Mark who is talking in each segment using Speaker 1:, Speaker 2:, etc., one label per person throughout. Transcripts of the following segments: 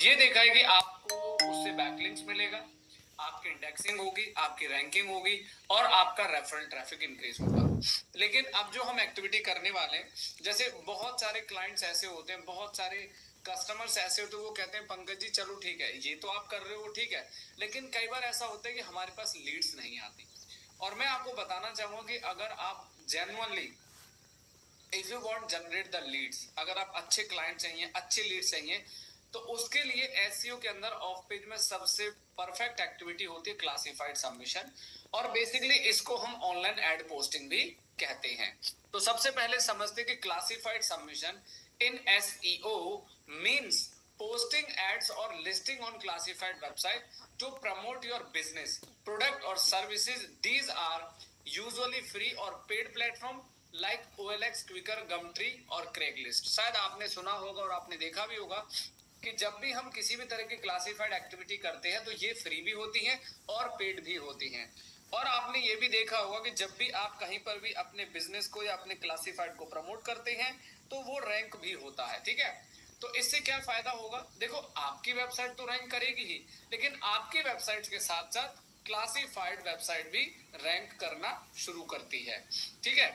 Speaker 1: ये देखा है कि आपको उससे बैकलिंक्स मिलेगा, आपकी इंडेक्सिंग होगी, आपकी रैंकिंग होगी और आपका रेफरल ट्रैफिक इंक्रीज होगा। लेकिन अब जो हम एक्टिविटी करने वाले हैं, जैसे बहुत सारे क्लाइंट्स ऐसे होते हैं, बहुत सारे कस्टमर्स ऐसे होते हैं, वो कहते हैं पंकज जी चलो ठीक है, ये तो आप कर रहे हो ठीक है, लेकिन कई बार ऐसा होता है कि हमारे पास लीड्स नहीं आती। और मैं आपको बताना चाहूंगा कि अगर आप genuinely if you want generate the leads, अगर आप अच्छे क्लाइंट चाहिए, अच्छे लीड्स चाहिए, तो उसके लिए एसईओ के अंदर ऑफ पेज में सबसे परफेक्ट एक्टिविटी होती है क्लासिफाइड सबमिशन। और बेसिकली इसको हम ऑनलाइन एड पोस्टिंग भी कहते हैं। तो सबसे पहले समझते कि classified submission in SEO means posting ads or listing on classified website to promote your business product or services. These are usually free or paid platform like OLX, Quicker, Gumtree और Craigslist। शायद आपने सुना होगा और आपने देखा भी होगा कि जब भी हम किसी भी तरह की क्लासिफाइड एक्टिविटी करते हैं तो ये फ्री भी होती हैं और पेड भी होती हैं। और आपने ये भी देखा होगा कि जब भी आप कहीं पर भी अपने बिजनेस को या अपने क्लासिफाइड को प्रमोट करते हैं तो वो रैंक भी होता है। ठीक है, तो इससे क्या फायदा होगा? देखो, आपकी वेबसाइट तो रैंक करेगी ही, लेकिन आपकी वेबसाइट के साथ साथ क्लासिफाइड वेबसाइट भी रैंक करना शुरू करती है। ठीक है,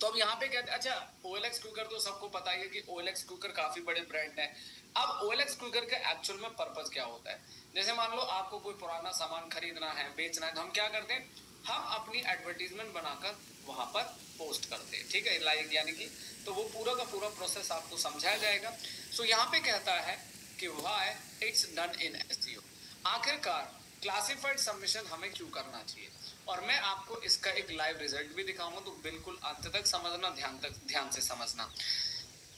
Speaker 1: तो अब यहाँ पे कहते हैं, अच्छा OLX क्विकर तो सबको पता ही है कि OLX क्विकर काफी बड़े ब्रांड है। अब OLX क्विकर का एक्चुअल में पर्पस क्या होता है? जैसे मान लो आपको कोई पुराना सामान खरीदना है, बेचना है, तो हम क्या करते हैं, हम अपनी एडवर्टीजमेंट बनाकर वहां पर पोस्ट करते हैं। ठीक है, लाइक यानी कि तो वो पूरा का पूरा प्रोसेस आपको समझाया जाएगा। सो यहाँ पे कहता है कि why it's done in SEO. आखिरकार क्लासिफाइड सबमिशन हमें क्यों करना चाहिए, और मैं आपको इसका एक लाइव रिजल्ट भी दिखाऊंगा, तो बिल्कुल अंत तक समझना, ध्यान से समझना।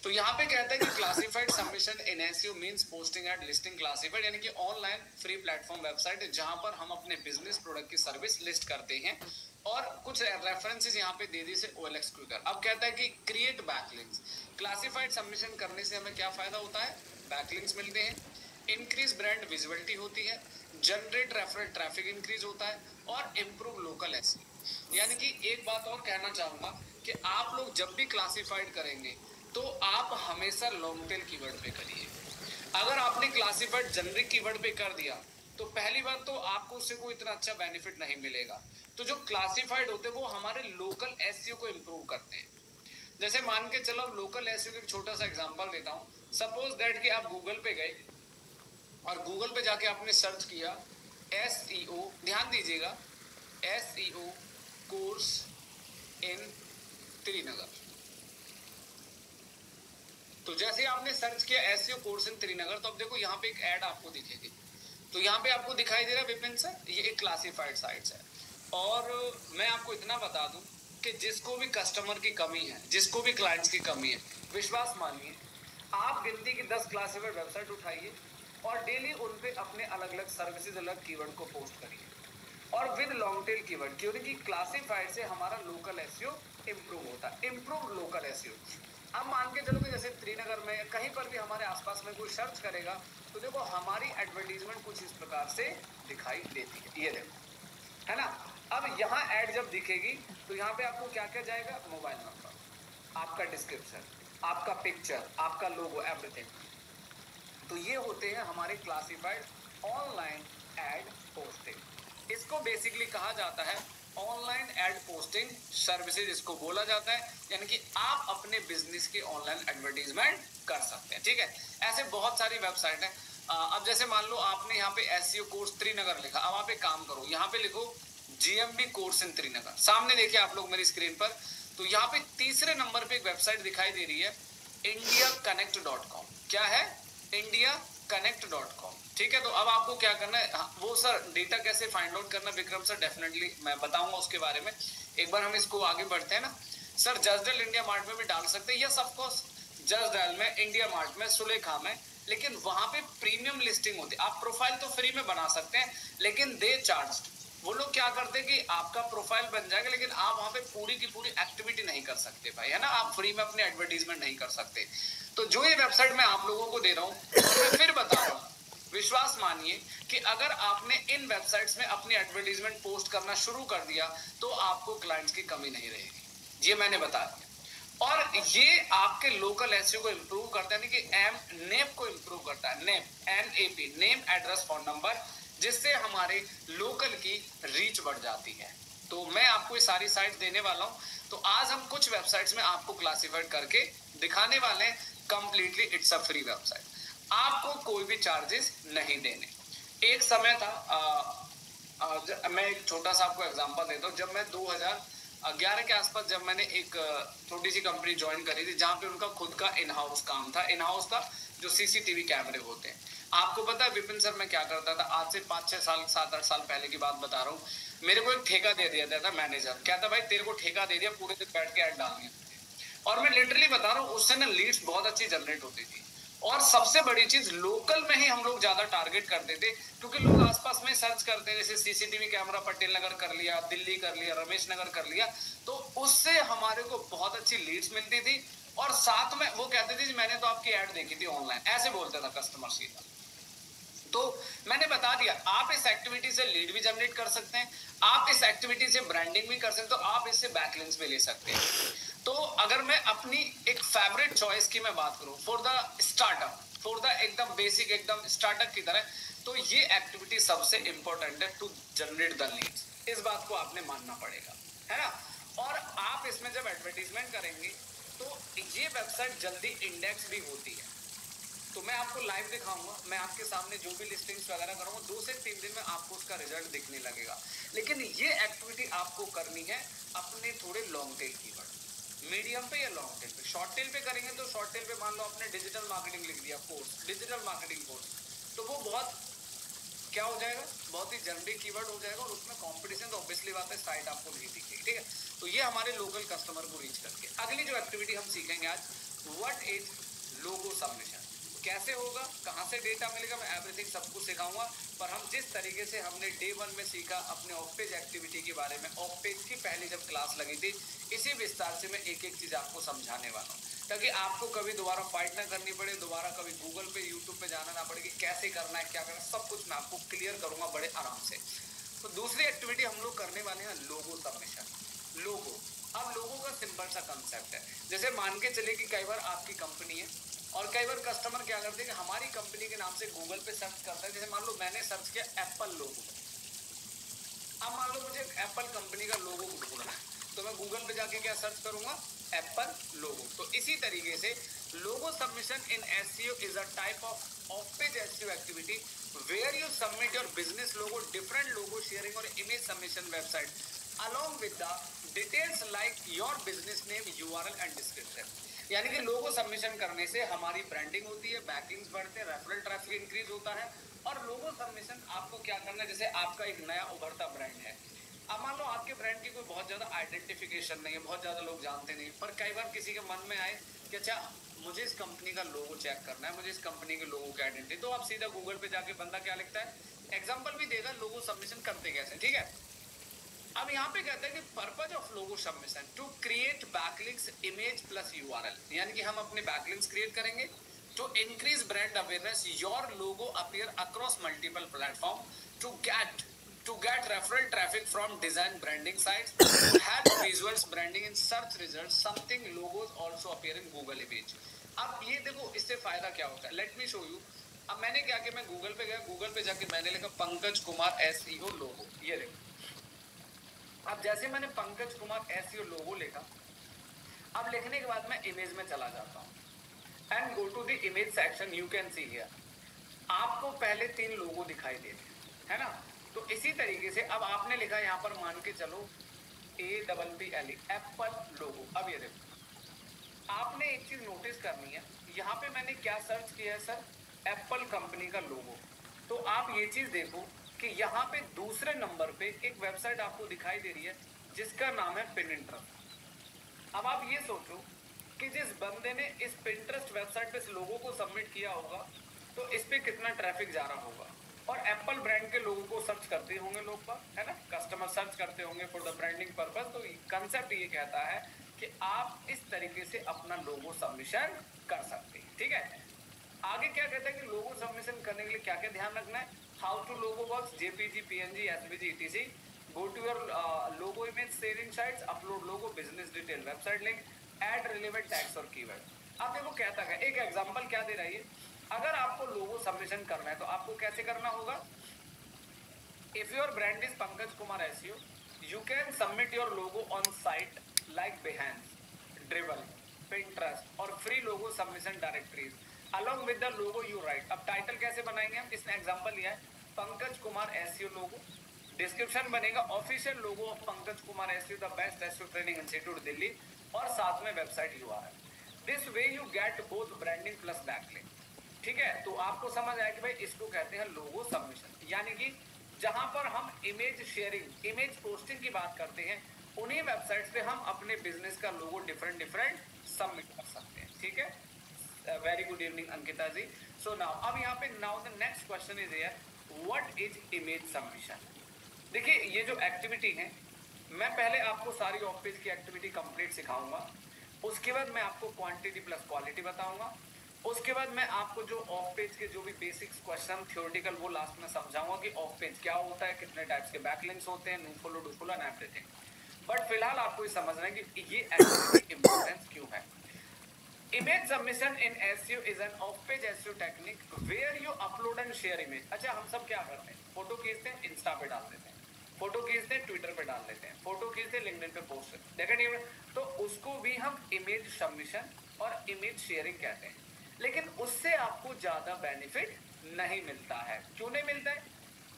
Speaker 1: तो यहाँ पे कहता है कि classified submission in SEO means posting at listing classified, यानी कि ऑनलाइन फ्री प्लेटफॉर्म वेबसाइट है जहां पर हम अपने बिजनेस प्रोडक्ट की सर्विस लिस्ट करते हैं। और कुछ रेफरेंसेस यहाँ पे दे दी से OLX क्विकर। अब कहता है कि क्रिएट बैकलिंक्स। क्लासिफाइड सबमिशन करने से हमें क्या फायदा होता है? बैकलिंक्स मिलते हैं, इंक्रीज ब्रांड विजिबिलिटी होती है, जनरेट रेफरल ट्रैफिक इंक्रीज होता है और इम्प्रूव लोकल एसईओ। यानी कि एक बात और कहना चाहूंगा कि आप लोग जब भी क्लासिफाइड करेंगे तो आप हमेशा लॉन्ग टेल कीवर्ड पे करिए। अगर आपने क्लासिफाइड जेनरिक कीवर्ड पे कर दिया तो पहली बात तो आपको उससे कोई इतना अच्छा बेनिफिट नहीं मिलेगा। तो जो क्लासिफाइड होते हैं वो हमारे लोकल एसईओ को इम्प्रूव करते हैं। जैसे मान के चलो, लोकल एसईओ का एक छोटा सा एग्जांपल देता हूं। सपोज दैट कि आप गूगल पे गए और गूगल पे जाके आपने सर्च किया एसईओ, ध्यान दीजिएगा, एसईओ कोर्स इन त्रिनगर। तो जैसे आपने सर्च किया एसईओ कोर्स इन त्रिनगर, तो अब देखो यहाँ पे एक ऐड आपको दिखेगी। तो यहाँ पे आपको दिखाई दे रहा है विपिन सर, ये एक क्लासिफाइड साइट्स है। और मैं आपको इतना बता दूं कि जिसको भी कस्टमर की कमी है, जिसको भी क्लाइंट्स की कमी है, विश्वास मानिए, आप गिनती की 10 क्लासिफाइड वेबसाइट उठाइए और डेली उन पे अपने अलग अलग सर्विसेज, अलग कीवर्ड को पोस्ट करिए और विद लॉन्ग टेल कीवर्ड, क्योंकि क्लासिफाइड से हमारा लोकल एसईओ इंप्रूव होता है। Improve local SEO. अब मान के चलो कि जैसे त्रिनगर में कहीं पर भी हमारे आसपास में कोई सर्च करेगा तो देखो हमारी एडवर्टीजमेंट कुछ इस प्रकार से दिखाई देती है, ये देखो, है ना। अब यहाँ ऐड जब दिखेगी तो यहाँ पे आपको क्या क्या जाएगा? मोबाइल नंबर, आपका डिस्क्रिप्शन, आपका पिक्चर, आपका लोगो, एवरीथिंग। तो ये होते हैं हमारे क्लासिफाइड ऑनलाइन एड पोस्टिंग। इसको बेसिकली कहा जाता है ऑनलाइन एड पोस्टिंग सर्विसेज, इसको बोला जाता है। यानी कि आप अपने बिजनेस की ऑनलाइन एडवर्टीजमेंट कर सकते हैं। ठीक है, ऐसे बहुत सारी वेबसाइट है। अब जैसे मान लो आपने यहाँ पे एसईओ कोर्स त्रिनगर लिखा, अब आप एक काम करो, यहाँ पे लिखो GMB कोर्स इन त्रिनगर। सामने देखिए आप लोग मेरी स्क्रीन पर, तो यहाँ पे तीसरे नंबर पे एक वेबसाइट दिखाई दे रही है, indiaconnect.com। क्या है? indiaconnect.com। ठीक है, तो अब आपको क्या करना है, वो सर डेटा कैसे फाइंड आउट करना विक्रम सर, डेफिनेटली मैं बताऊंगा उसके बारे में। एक बार हम इसको आगे बढ़ते हैं ना। सर जस्ट इंडिया मार्ट में भी डाल सकते हैं, yes of course, just dial में, इंडिया मार्ट में, सुलेखा में, लेकिन वहां पे प्रीमियम लिस्टिंग होती है। आप प्रोफाइल तो फ्री में बना सकते हैं, लेकिन दे चार्ज। वो लोग क्या करते हैं कि आपका प्रोफाइल बन जाएगा, लेकिन आप वहां पे पूरी की पूरी एक्टिविटी नहीं कर सकते भाई, है ना। आप फ्री में अपने एडवर्टीजमेंट नहीं कर सकते। तो जो ये वेबसाइट मैं आप लोगों को दे रहा हूँ, मैं फिर बता रहा हूँ, विश्वास मानिए कि अगर आपने इन वेबसाइट्स में अपनी एडवर्टीजमेंट पोस्ट करना शुरू कर दिया तो आपको क्लाइंट्स की कमी नहीं रहेगी। ये मैंने बता दिया। और ये आपके लोकल एसईओ को इंप्रूव करता है, कि नेप को इंप्रूव करता है, NAP NAP, name address phone number, जिससे हमारे लोकल की रीच बढ़ जाती है। तो मैं आपको ये सारी साइट देने वाला हूं। तो आज हम कुछ वेबसाइट्स में आपको क्लासिफाइड करके दिखाने वाले हैं। Completely it's a free website, आपको कोई भी चार्जेस नहीं देने। एक समय था, मैं एक छोटा सा आपको एग्जांपल देता हूँ। जब मैं 2011 के आसपास जब मैंने एक छोटी सी कंपनी ज्वाइन करी थी, जहाँ पे उनका खुद का इन हाउस काम था, इन हाउस का जो CCTV कैमरे होते हैं। आपको पता है विपिन सर, मैं क्या करता था? आज से 5-6 साल 7-8 साल पहले की बात बता रहा हूँ। मेरे को एक ठेका दे दिया था मैनेजर, कहता भाई तेरे को ठेका दे दिया, पूरे दिन बैठ के ऐड डालनी है। और मैं लिटरली बता रहा हूँ, उससे ना लीड्स बहुत अच्छी जनरेट होती थी। और सबसे बड़ी चीज, लोकल में ही हम लोग ज्यादा टारगेट करते थे, क्योंकि लोग आसपास में सर्च करते हैं। जैसे CCTV कैमरा पटेल नगर कर लिया, दिल्ली कर लिया, रमेश नगर कर लिया, तो उससे हमारे को बहुत अच्छी लीड्स मिलती थी। और साथ में वो कहते थे मैंने तो आपकी ऐड देखी थी ऑनलाइन, ऐसे बोलता था कस्टमर सीधा। तो मैंने बता दिया, आप इस एक्टिविटी से लीड भी जनरेट कर सकते हैं, आप इस एक्टिविटी से ब्रांडिंग भी कर सकते हो, आप इससे बैकलिंक्स भी ले सकते हैं। तो अगर मैं अपनी एक फेवरेट चॉइस की मैं बात करूं, for the startup, for the एकदम बेसिक एकदम स्टार्टअप की तरह, तो ये एक्टिविटी सबसे इंपॉर्टेंट है टू जनरेट द लीड्स। इस बात को आपने मानना पड़ेगा, है ना। और आप इसमें जब एडवर्टीजमेंट करेंगे तो ये वेबसाइट जल्दी इंडेक्स भी होती है। तो मैं आपको लाइव दिखाऊंगा, मैं आपके सामने जो भी लिस्टिंग्स वगैरह करूंगा, 2 से 3 दिन में आपको उसका रिजल्ट दिखने लगेगा। लेकिन ये एक्टिविटी आपको करनी है अपने थोड़े लॉन्ग टेल कीवर्ड, मीडियम पे या लॉन्ग टेल पे। शॉर्ट टेल पे करेंगे तो शॉर्ट टेल पे मान लो आपने डिजिटल मार्केटिंग लिख दिया कोर्स, डिजिटल मार्केटिंग कोर्स, तो वो बहुत क्या हो जाएगा, बहुत ही जनरिक कीवर्ड हो जाएगा, और उसमें कंपटीशन तो ऑब्वियसली बात है, साइट आपको नहीं दिखेगी, ठीक है। तो ये हमारे लोकल कस्टमर को रीच करके। अगली जो एक्टिविटी हम सीखेंगे आज, व्हाट इज लोगो सबमिशन, कैसे होगा, कहां से डेटा मिलेगा, मैं एवरीथिंग सब कुछ सिखाऊंगा। पर हम जिस तरीके से हमने डे 1 में सीखा अपने ऑफ पेज एक्टिविटी के बारे में, ऑफ पेज की पहली जब क्लास लगी थी, इसी विस्तार से मैं एक एक चीज आपको समझाने वाला हूँ, ताकि आपको कभी दोबारा फाइट ना करनी पड़े, दोबारा कभी गूगल पे यूट्यूब पे जाना ना पड़े कि कैसे करना है, क्या करना है, सब कुछ मैं आपको क्लियर करूंगा बड़े आराम से। तो दूसरी एक्टिविटी हम लोग करने वाले हैं लोगो सबमिशन। लोगो, अब लोगों का सिंपल सा कंसेप्ट है। जैसे मान के चले कि कई बार आपकी कंपनी है, और कई बार कस्टमर क्या करते हैं कि हमारी कंपनी के नाम से गूगल पे सर्च करता है। जैसे मान लो मैंने सर्च किया एप्पल लोगो, अब मान लो मुझे एप्पल कंपनी का लोगो ढूंढना है, तो मैं गूगल पे जाके क्या सर्च करूंगा, एप्पल लोगो। तो इसी तरीके से logo submission in SEO is a type of page SEO activity where you submit your business logo, different logo sharing और image submission website along with the details like your business name, URL and description। यानी कि लोगो submission करने से हमारी branding होती है, backlinks बढ़ते हैं, रेफरल ट्रैफिक इंक्रीज होता है। और लोगो सबमिशन आपको क्या करना है, जैसे आपका एक नया उभरता ब्रांड है, अब मान लो आपके ब्रांड की कोई बहुत ज्यादा आइडेंटिफिकेशन नहीं है, बहुत ज्यादा लोग जानते नहीं, पर कई बार किसी के मन में आए कि अच्छा मुझे इस कंपनी का लोगो चेक करना है, मुझे इस कंपनी के लोगो की आइडेंटिटी, तो आप सीधा गूगल पे जाके बंदा क्या लिखता है, एग्जाम्पल भी देगा लोगो सबमिशन करते कैसे, ठीक है। अब यहाँ पे कहता है कि purpose of logo submission to create backlinks image plus URL, यानी कि हम अपने बैकलिंक्स क्रिएट करेंगे to increase brand awareness, your logo appear across multiple platform to get referral traffic from design branding sites, to have visuals branding in search result, something logos also appear in Google image. अब ये देखो इससे फायदा क्या होता है, let me show you. अब मैंने क्या किया, मैं गूगल पे गया, गूगल पे जाके मैंने लिखा पंकज कुमार एसईओ लोगो, ये देखो। अब जैसे मैंने पंकज कुमार एसईओ लोगो लिखा, अब लिखने के बाद मैं इमेज में चला जाता हूं and go to the image section, you can see here आपको पहले 3 लोगो दिखाई देते है ना। तो इसी तरीके से अब आपने लिखा यहां पर, मान के चलो APPLE एप्पल लोगो। अब ये देखो आपने एक चीज नोटिस करनी है, यहां पे मैंने क्या सर्च किया है सर, एप्पल कंपनी का लोगो। तो आप ये चीज देखो कि यहाँ पे दूसरे नंबर पे एक वेबसाइट आपको दिखाई दे रही है जिसका नाम है पिनिंटरेस्ट। अब आप ये सोचो कि जिस बंदे ने इस पिनिंटरेस्ट वेबसाइट पे इस लोगो को सबमिट किया होगा, तो इस पे कितना ट्रैफिक जा रहा होगा। और एप्पल ब्रांड के लोगों को सर्च करते होंगे लोग पर, है ना, कस्टमर सर्च करते होंगे फॉर द ब्रांडिंग पर्पस। तो कंसेप्ट ये कहता है कि आप इस तरीके से अपना लोगो सबमिशन कर सकते हैं, ठीक है। आगे क्या कहता है कि लोगो सबमिशन करने के लिए क्या क्या ध्यान रखना है, how to logo works, JPG, PNG, SVG, etc. Go to your logo image sharing sites, upload logo, business detail, website link, add relevant tags और कीवर्ड। अब देखो कहता है, एक एग्जांपल क्या दे रही है, अगर आपको लोगो सबमिशन करना है तो आपको कैसे करना होगा, if your brand is Pankaj Kumar SEO, you can submit your logo on site like Behance, Dribbble, Pinterest और free logo submission directories along with the logo you write। अब टाइटल कैसे बनाएंगे हम, इसने एग्जांपल लिया है पंकज कुमार एसईओ लोगो, डिस्क्रिप्शन बनेगा official logo of Pankaj Kumar SEO the best SEO training institute Delhi, और साथ में website URL. This way you get both branding plus backlink. ठीक है, तो आपको समझ आया कि भाई इसको कहते हैं लोगो सबमिशन, यानी कि जहां पर हम इमेज शेयरिंग, इमेज पोस्टिंग की बात करते हैं, उन्हीं वेबसाइट्स पे हम अपने बिजनेस का लोगो डिफरेंट सबमिट कर सकते हैं। ठीक है, वेरी गुड इवनिंग अंकिता जी। सो नाउ अब यहाँ पे now the next question is here, what is image submission. देखिए ये जो एक्टिविटी है, मैं पहले आपको सारी ऑफ पेज की एक्टिविटी कंप्लीट सिखाऊंगा, उसके बाद मैं आपको क्वांटिटी प्लस क्वालिटी बताऊंगा, उसके बाद मैं आपको जो ऑफ पेज के जो भी बेसिक्स क्वेश्चन थ्योरेटिकल वो लास्ट में समझाऊंगा कि ऑफ पेज क्या होता है, कितने टाइप्स के बैकलिंक्स होते हैं, no follow, do follow and everything. But फिलहाल आपको ये समझना है कि ये एक्टिविटी इंपॉर्टेंस क्यों है। Image submission in SEO is an off page SEO technique where you upload and share image. अच्छा, हम सब क्या करते हैं, फोटो खींचते हैं, इंस्टा पे डाल देते हैं, फोटो खींचते हैं, ट्विटर पे डाल देते हैं, फोटो खींचते हैं, लिंक्डइन पे पोस्ट करते हैं, देखा, तो उसको भी हम इमेज सबमिशन और इमेज शेयरिंग कहते हैं। लेकिन उससे आपको ज्यादा बेनिफिट नहीं मिलता है। क्यों नहीं मिलता है,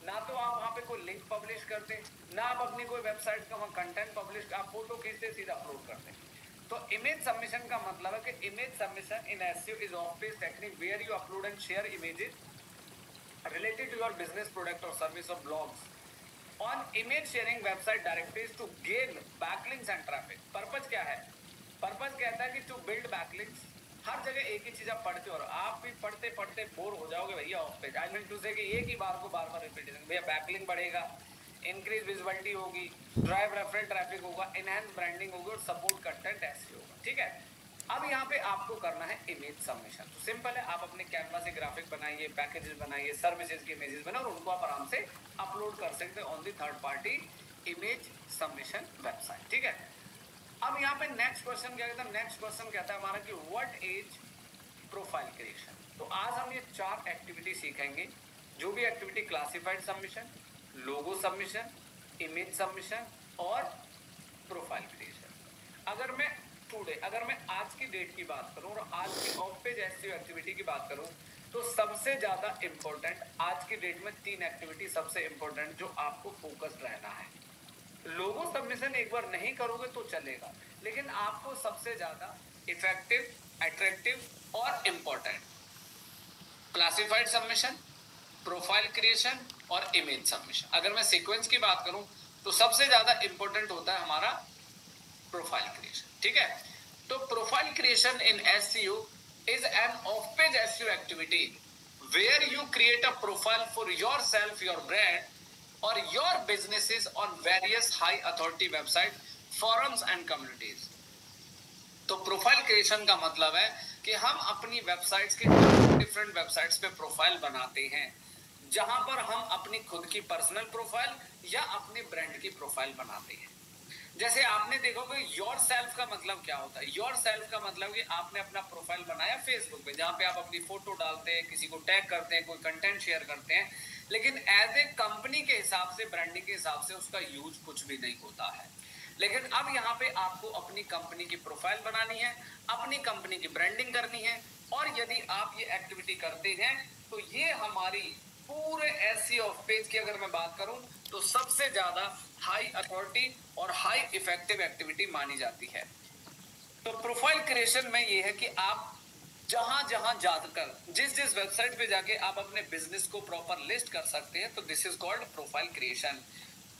Speaker 1: ना तो आप वहां पे कोई लिंक पब्लिश करते, ना आप अपनी कोई वेबसाइट का वहां कंटेंट पब्लिश, आप फोटो खींचते सीधा अपलोड करते। तो इमेज सबमिशन का मतलब है कि image submission in SEO is off page technique where you upload and share images related to your business product और सर्विस और blogs on image sharing website directories to gain backlinks and traffic. Purpose क्या है, purpose कहता है कि to build backlinks. हर जगह एक ही चीज आप पढ़ते हो और आप भी पढ़ते पढ़ते बोर हो जाओगे भैया off page. I mean to say कि एक ही बार को बार बार रिपीटेशन, भैया बैकलिंक बढ़ेगा, इंक्रीज विजिबिलिटी होगी, ड्राइव रेफरल ट्रैफिक होगा, एनहांस ब्रांडिंग होगी और सपोर्ट कंटेंट ऐसे होगा। ठीक है, अब यहाँ पे आपको करना है इमेज सबमिशन। तो सिंपल है, आप अपने कैनवा से ग्राफिक बनाइए, पैकेजेस बनाइए, सर्विसेज के इमेजेस बनाओ और उनको आप आराम से अपलोड कर सकते हैं on the third party image submission website. ठीक है, अब यहाँ पे नेक्स्ट क्वेश्चन क्या कहता है, नेक्स्ट क्वेश्चन कहता है हमारा कि व्हाट इज प्रोफाइल क्रिएशन। तो आज हम ये 4 एक्टिविटी सीखेंगे, जो भी एक्टिविटी क्लासिफाइड सबमिशन, लोगो सबमिशन, इमेज सबमिशन और प्रोफाइल क्रिएशन। अगर मैं आज की डेट की बात करूं और आज की ऑफ पेज एसईओ एक्टिविटी की बात करूं, तो सबसे ज्यादा इंपॉर्टेंट आज की डेट में 3 एक्टिविटी सबसे इंपॉर्टेंट जो आपको फोकस्ड रहना है। लोगो सबमिशन एक बार नहीं करोगे तो चलेगा, लेकिन आपको सबसे ज्यादा इफेक्टिव, अट्रैक्टिव और important classified submission, profile creation और इमेज सबमिशन। अगर मैं सीक्वेंस की बात करूं तो सबसे ज्यादा इंपॉर्टेंट होता है हमारा प्रोफाइल क्रिएशन। ठीक है, तो profile creation in SEO is an off page SEO activity where you create a profile for yourself, your brand or your businesses on various high authority website, forums and communities। तो profile creation का मतलब है कि हम अपनी websites के different websites पे profile बनाते हैं, जहां पर हम अपनी खुद की पर्सनल प्रोफाइल या अपने ब्रांड की प्रोफाइल बनाते हैं। जैसे आपने देखो कि योर सेल्फ का मतलब क्या होता है, योर सेल्फ का मतलब कि आपने अपना प्रोफाइल बनाया फेसबुक पे, जहां पे आप अपनी फोटो डालते हैं, किसी को टैग करते हैं, कोई कंटेंट शेयर करते हैं, लेकिन एज ए कंपनी के हिसाब से, ब्रांडिंग के हिसाब से उसका यूज कुछ भी नहीं होता है। लेकिन अब यहाँ पे आपको अपनी कंपनी की प्रोफाइल बनानी है, अपनी कंपनी की ब्रांडिंग करनी है, और यदि आप ये एक्टिविटी करते हैं तो ये हमारी पूरे एसईओ पेज की अगर मैं बात करूं तो सबसे ज्यादा हाई अथॉरिटी और हाई इफेक्टिव एक्टिविटी मानी जाती है। तो प्रोफाइल क्रिएशन में ये है कि आप जहां जहां जाकर जिस वेबसाइट पे जाके आप अपने बिजनेस को प्रॉपर लिस्ट कर सकते हैं, तो this is called profile creation.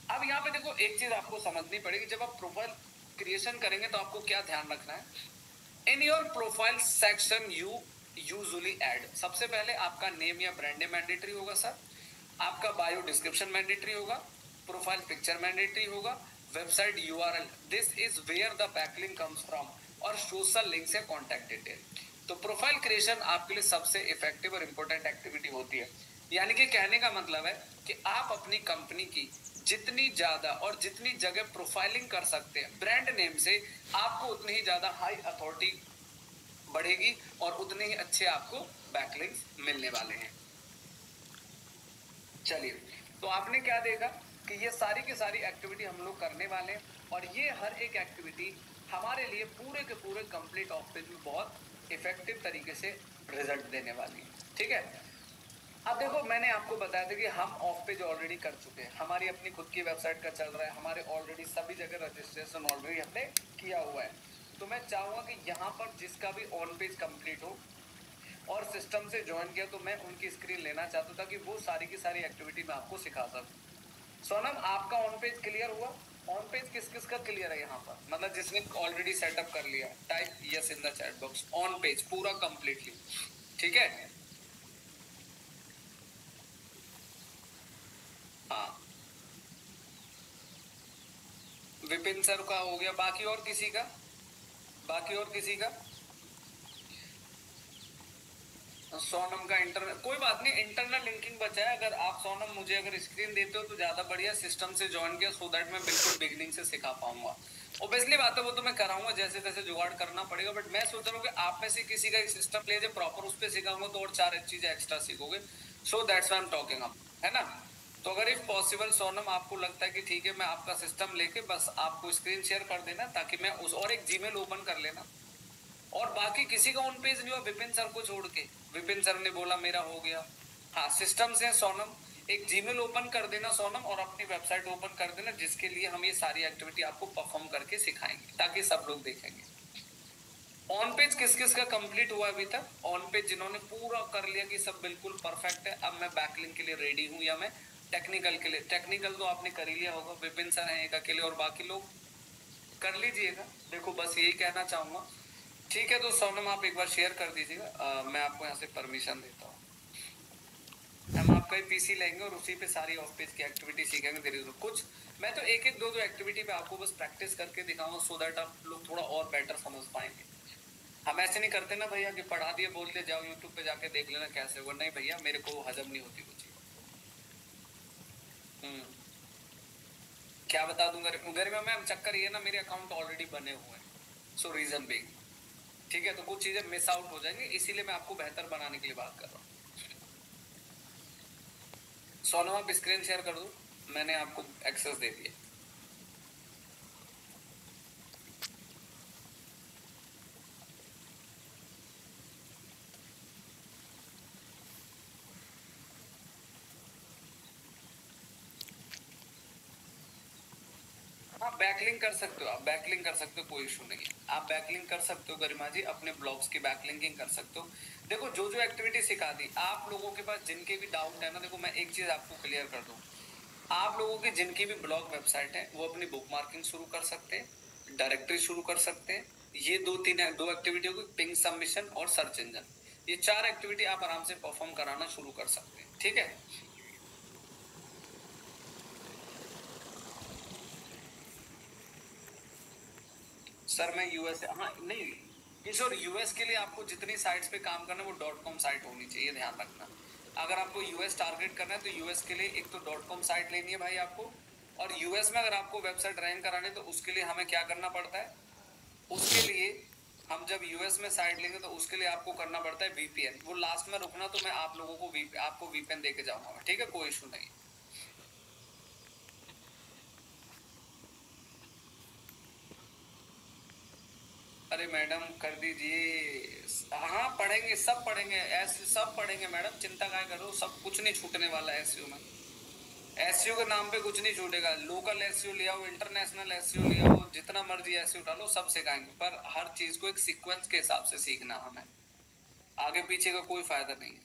Speaker 1: अब यहाँ पे देखो एक चीज आपको समझनी पड़ेगी, जब आप प्रोफाइल क्रिएशन करेंगे तो आपको क्या ध्यान रखना है। In your profile section you usually add, सबसे पहले आपका नेम या ब्रांड नेम मैंडेटरी होगा सर, आपका बायो डिस्क्रिप्शन मैंडेटरी होगा, प्रोफाइल पिक्चर मैंडेटरी होगा, website URL, this is where the backlink comes from, और सोशल लिंक्स या कॉन्टैक्ट डिटेल। तो प्रोफाइल क्रिएशन आपके लिए सबसे इफेक्टिव और इंपॉर्टेंट एक्टिविटी होती है। यानी कि कहने का मतलब है कि आप अपनी कंपनी की जितनी ज्यादा और जितनी जगह प्रोफाइलिंग कर सकते हैं ब्रांड नेम से, आपको उतनी ही ज्यादा हाई अथॉरिटी बढ़ेगी और उतने ही अच्छे आपको बैकलिंक्स मिलने वाले हैं। चलिए, तो आपने क्या देखा कि ये सारी की सारी एक्टिविटी हम लोग करने वाले हैं, और ये हर एक एक्टिविटी हमारे लिए पूरे के पूरे कंप्लीट ऑफ पेज में बहुत इफेक्टिव तरीके से रिजल्ट देने वाली है। ठीक है, अब देखो मैंने आपको बताया था कि हम ऑफ पेज ऑलरेडी कर चुके हैं, हमारी अपनी खुद की वेबसाइट का चल रहा है, हमारे ऑलरेडी सभी जगह रजिस्ट्रेशन ऑलरेडी हमने किया हुआ है। तो मैं चाहूंगा कि यहाँ पर जिसका भी ऑन पेज कंप्लीट हो और सिस्टम से ज्वाइन किया, तो मैं उनकी स्क्रीन लेना चाहता था कि वो सारी की सारी एक्टिविटी मैं आपको सिखा सकूं। सोनम, आपका ऑन पेज क्लियर हुआ? ऑन पेज किस किस का क्लियर है यहाँ पर, मतलब जिसने ऑलरेडी सेटअप कर लिया? Type yes in the chat box. On page पूरा कंप्लीटली ठीक है? हाँ, विपिन सर का हो गया, बाकी और किसी का? बाकी और किसी का? सोनम का इंटरनल, कोई बात नहीं, इंटरनल लिंकिंग बचा है। अगर आप सोनम मुझे अगर स्क्रीन देते हो तो ज्यादा बढ़िया, सिस्टम से ज्वाइन किया सो दैट मैं बिल्कुल बिगिनिंग से सिखा पाऊंगा। ओब्वियसली बात है, वो तो मैं कराऊंगा, जैसे तैसे जुगाड़ करना पड़ेगा, बट मैं सोच रहा हूँ कि आप में से किसी का सिस्टम ले जाए प्रॉपर, उस पर सिखाऊंगा तो और 4 चीजें एक्स्ट्रा सीखोगे। So that's why I am talking up, है ना? तो अगर इफ पॉसिबल सोनम आपको लगता है कि ठीक है, मैं आपका सिस्टम लेके बस आपको स्क्रीन शेयर कर देना, ताकि मैं उस और एक जीमेल ओपन कर लेना, और बाकी किसी का ऑन पेज नहीं हुआ विपिन सर को छोड़ के। विपिन सर ने बोला मेरा हो गया। हाँ, सिस्टम से सोनम एक जीमेल ओपन कर देना सोनम, और अपनी वेबसाइट ओपन कर देना, जिसके लिए हम ये सारी एक्टिविटी आपको परफॉर्म करके सिखाएंगे, ताकि सब लोग देखेंगे। ऑन पेज किस किस का कंप्लीट हुआ अभी तक? ऑन पेज जिन्होंने पूरा कर लिया कि सब बिल्कुल परफेक्ट है, अब मैं बैकलिंक के लिए रेडी हूँ, या मैं टेक्निकल के लिए? टेक्निकल तो आपने कर ही लिया होगा, विपिन सर हैं एक अकेले, और बाकी लोग कर लीजिएगा। देखो बस यही कहना चाहूंगा। ठीक है, तो सोनम आप एक बार शेयर कर दीजिएगा, मैं आपको यहाँ से परमिशन देता हूँ। हम आपका ही पीसी लेंगे और उसी पे सारी ऑफ पेज की एक्टिविटी सीखेंगे धीरे धीरे। कुछ मैं तो एक एक दो दो एक्टिविटी पे आपको बस प्रैक्टिस करके दिखाऊंगा, सो दैट आप लोग थोड़ा और बेटर समझ पाएंगे। हम ऐसे नहीं करते ना भैया कि पढ़ा दिए बोल दिए जाओ यूट्यूब पे जाके देख लेना कैसे होगा। नहीं भैया, मेरे को हजम नहीं होती वो चीज। क्या बता दूं गरिमा मैम, चक्कर ये ना, मेरे अकाउंट ऑलरेडी बने हुए हैं, सो रीजन बिग। ठीक है, तो कुछ चीजें मिस आउट हो जाएंगी, इसीलिए मैं आपको बेहतर बनाने के लिए बात कर रहा हूँ। सोनम आप स्क्रीन शेयर कर दो, मैंने आपको एक्सेस दे दिया। हाँ, बैकलिंक कर सकते हो, आप बैकलिंक कर सकते हो, कोई इशू नहीं है। आप बैकलिंक कर सकते हो गरिमा जी, अपने ब्लॉग्स की बैकलिंकिंग कर सकते हो। देखो जो जो एक्टिविटी सिखा दी, आप लोगों के पास जिनके भी डाउट है ना, देखो मैं एक चीज आपको क्लियर कर दूं, आप लोगों की जिनकी भी ब्लॉग वेबसाइट है, वो अपनी बुक मार्किंग शुरू कर सकते हैं, डायरेक्टरी शुरू कर सकते हैं। ये दो एक्टिविटी होगी, पिंग सबमिशन और सर्च इंजन। ये 4 एक्टिविटी आप आराम से परफॉर्म कराना शुरू कर सकते हैं। ठीक है, सर मैं यूएस, हाँ नहीं, किशोर यूएस के लिए आपको जितनी साइट्स पे काम करना है वो .com साइट होनी चाहिए, ध्यान रखना। अगर आपको यूएस टारगेट करना है तो यूएस के लिए एक तो .com साइट लेनी है भाई आपको, और यूएस में अगर आपको वेबसाइट रैंक करानी है तो उसके लिए हमें क्या करना पड़ता है? उसके लिए हम जब यूएस में साइट लेंगे तो उसके लिए आपको करना पड़ता है वीपीएन। वो लास्ट में रुकना, तो मैं आप लोगों को आपको वीपीएन देके जाऊंगा, ठीक है, कोई इशू नहीं। अरे मैडम कर दीजिए, हाँ पढ़ेंगे, सब पढ़ेंगे, ऐसे सब पढ़ेंगे मैडम, चिंता क्या करो, सब कुछ नहीं छूटने वाला है एसईओ में। एसईओ के नाम पे कुछ नहीं छूटेगा, लोकल एसईओ ले आओ, इंटरनेशनल एसईओ ले आओ, जितना मर्जी एसईओ डालो, सब सिखाएंगे, पर हर चीज को एक सीक्वेंस के हिसाब से सीखना हमें, आगे पीछे का कोई फायदा नहीं है।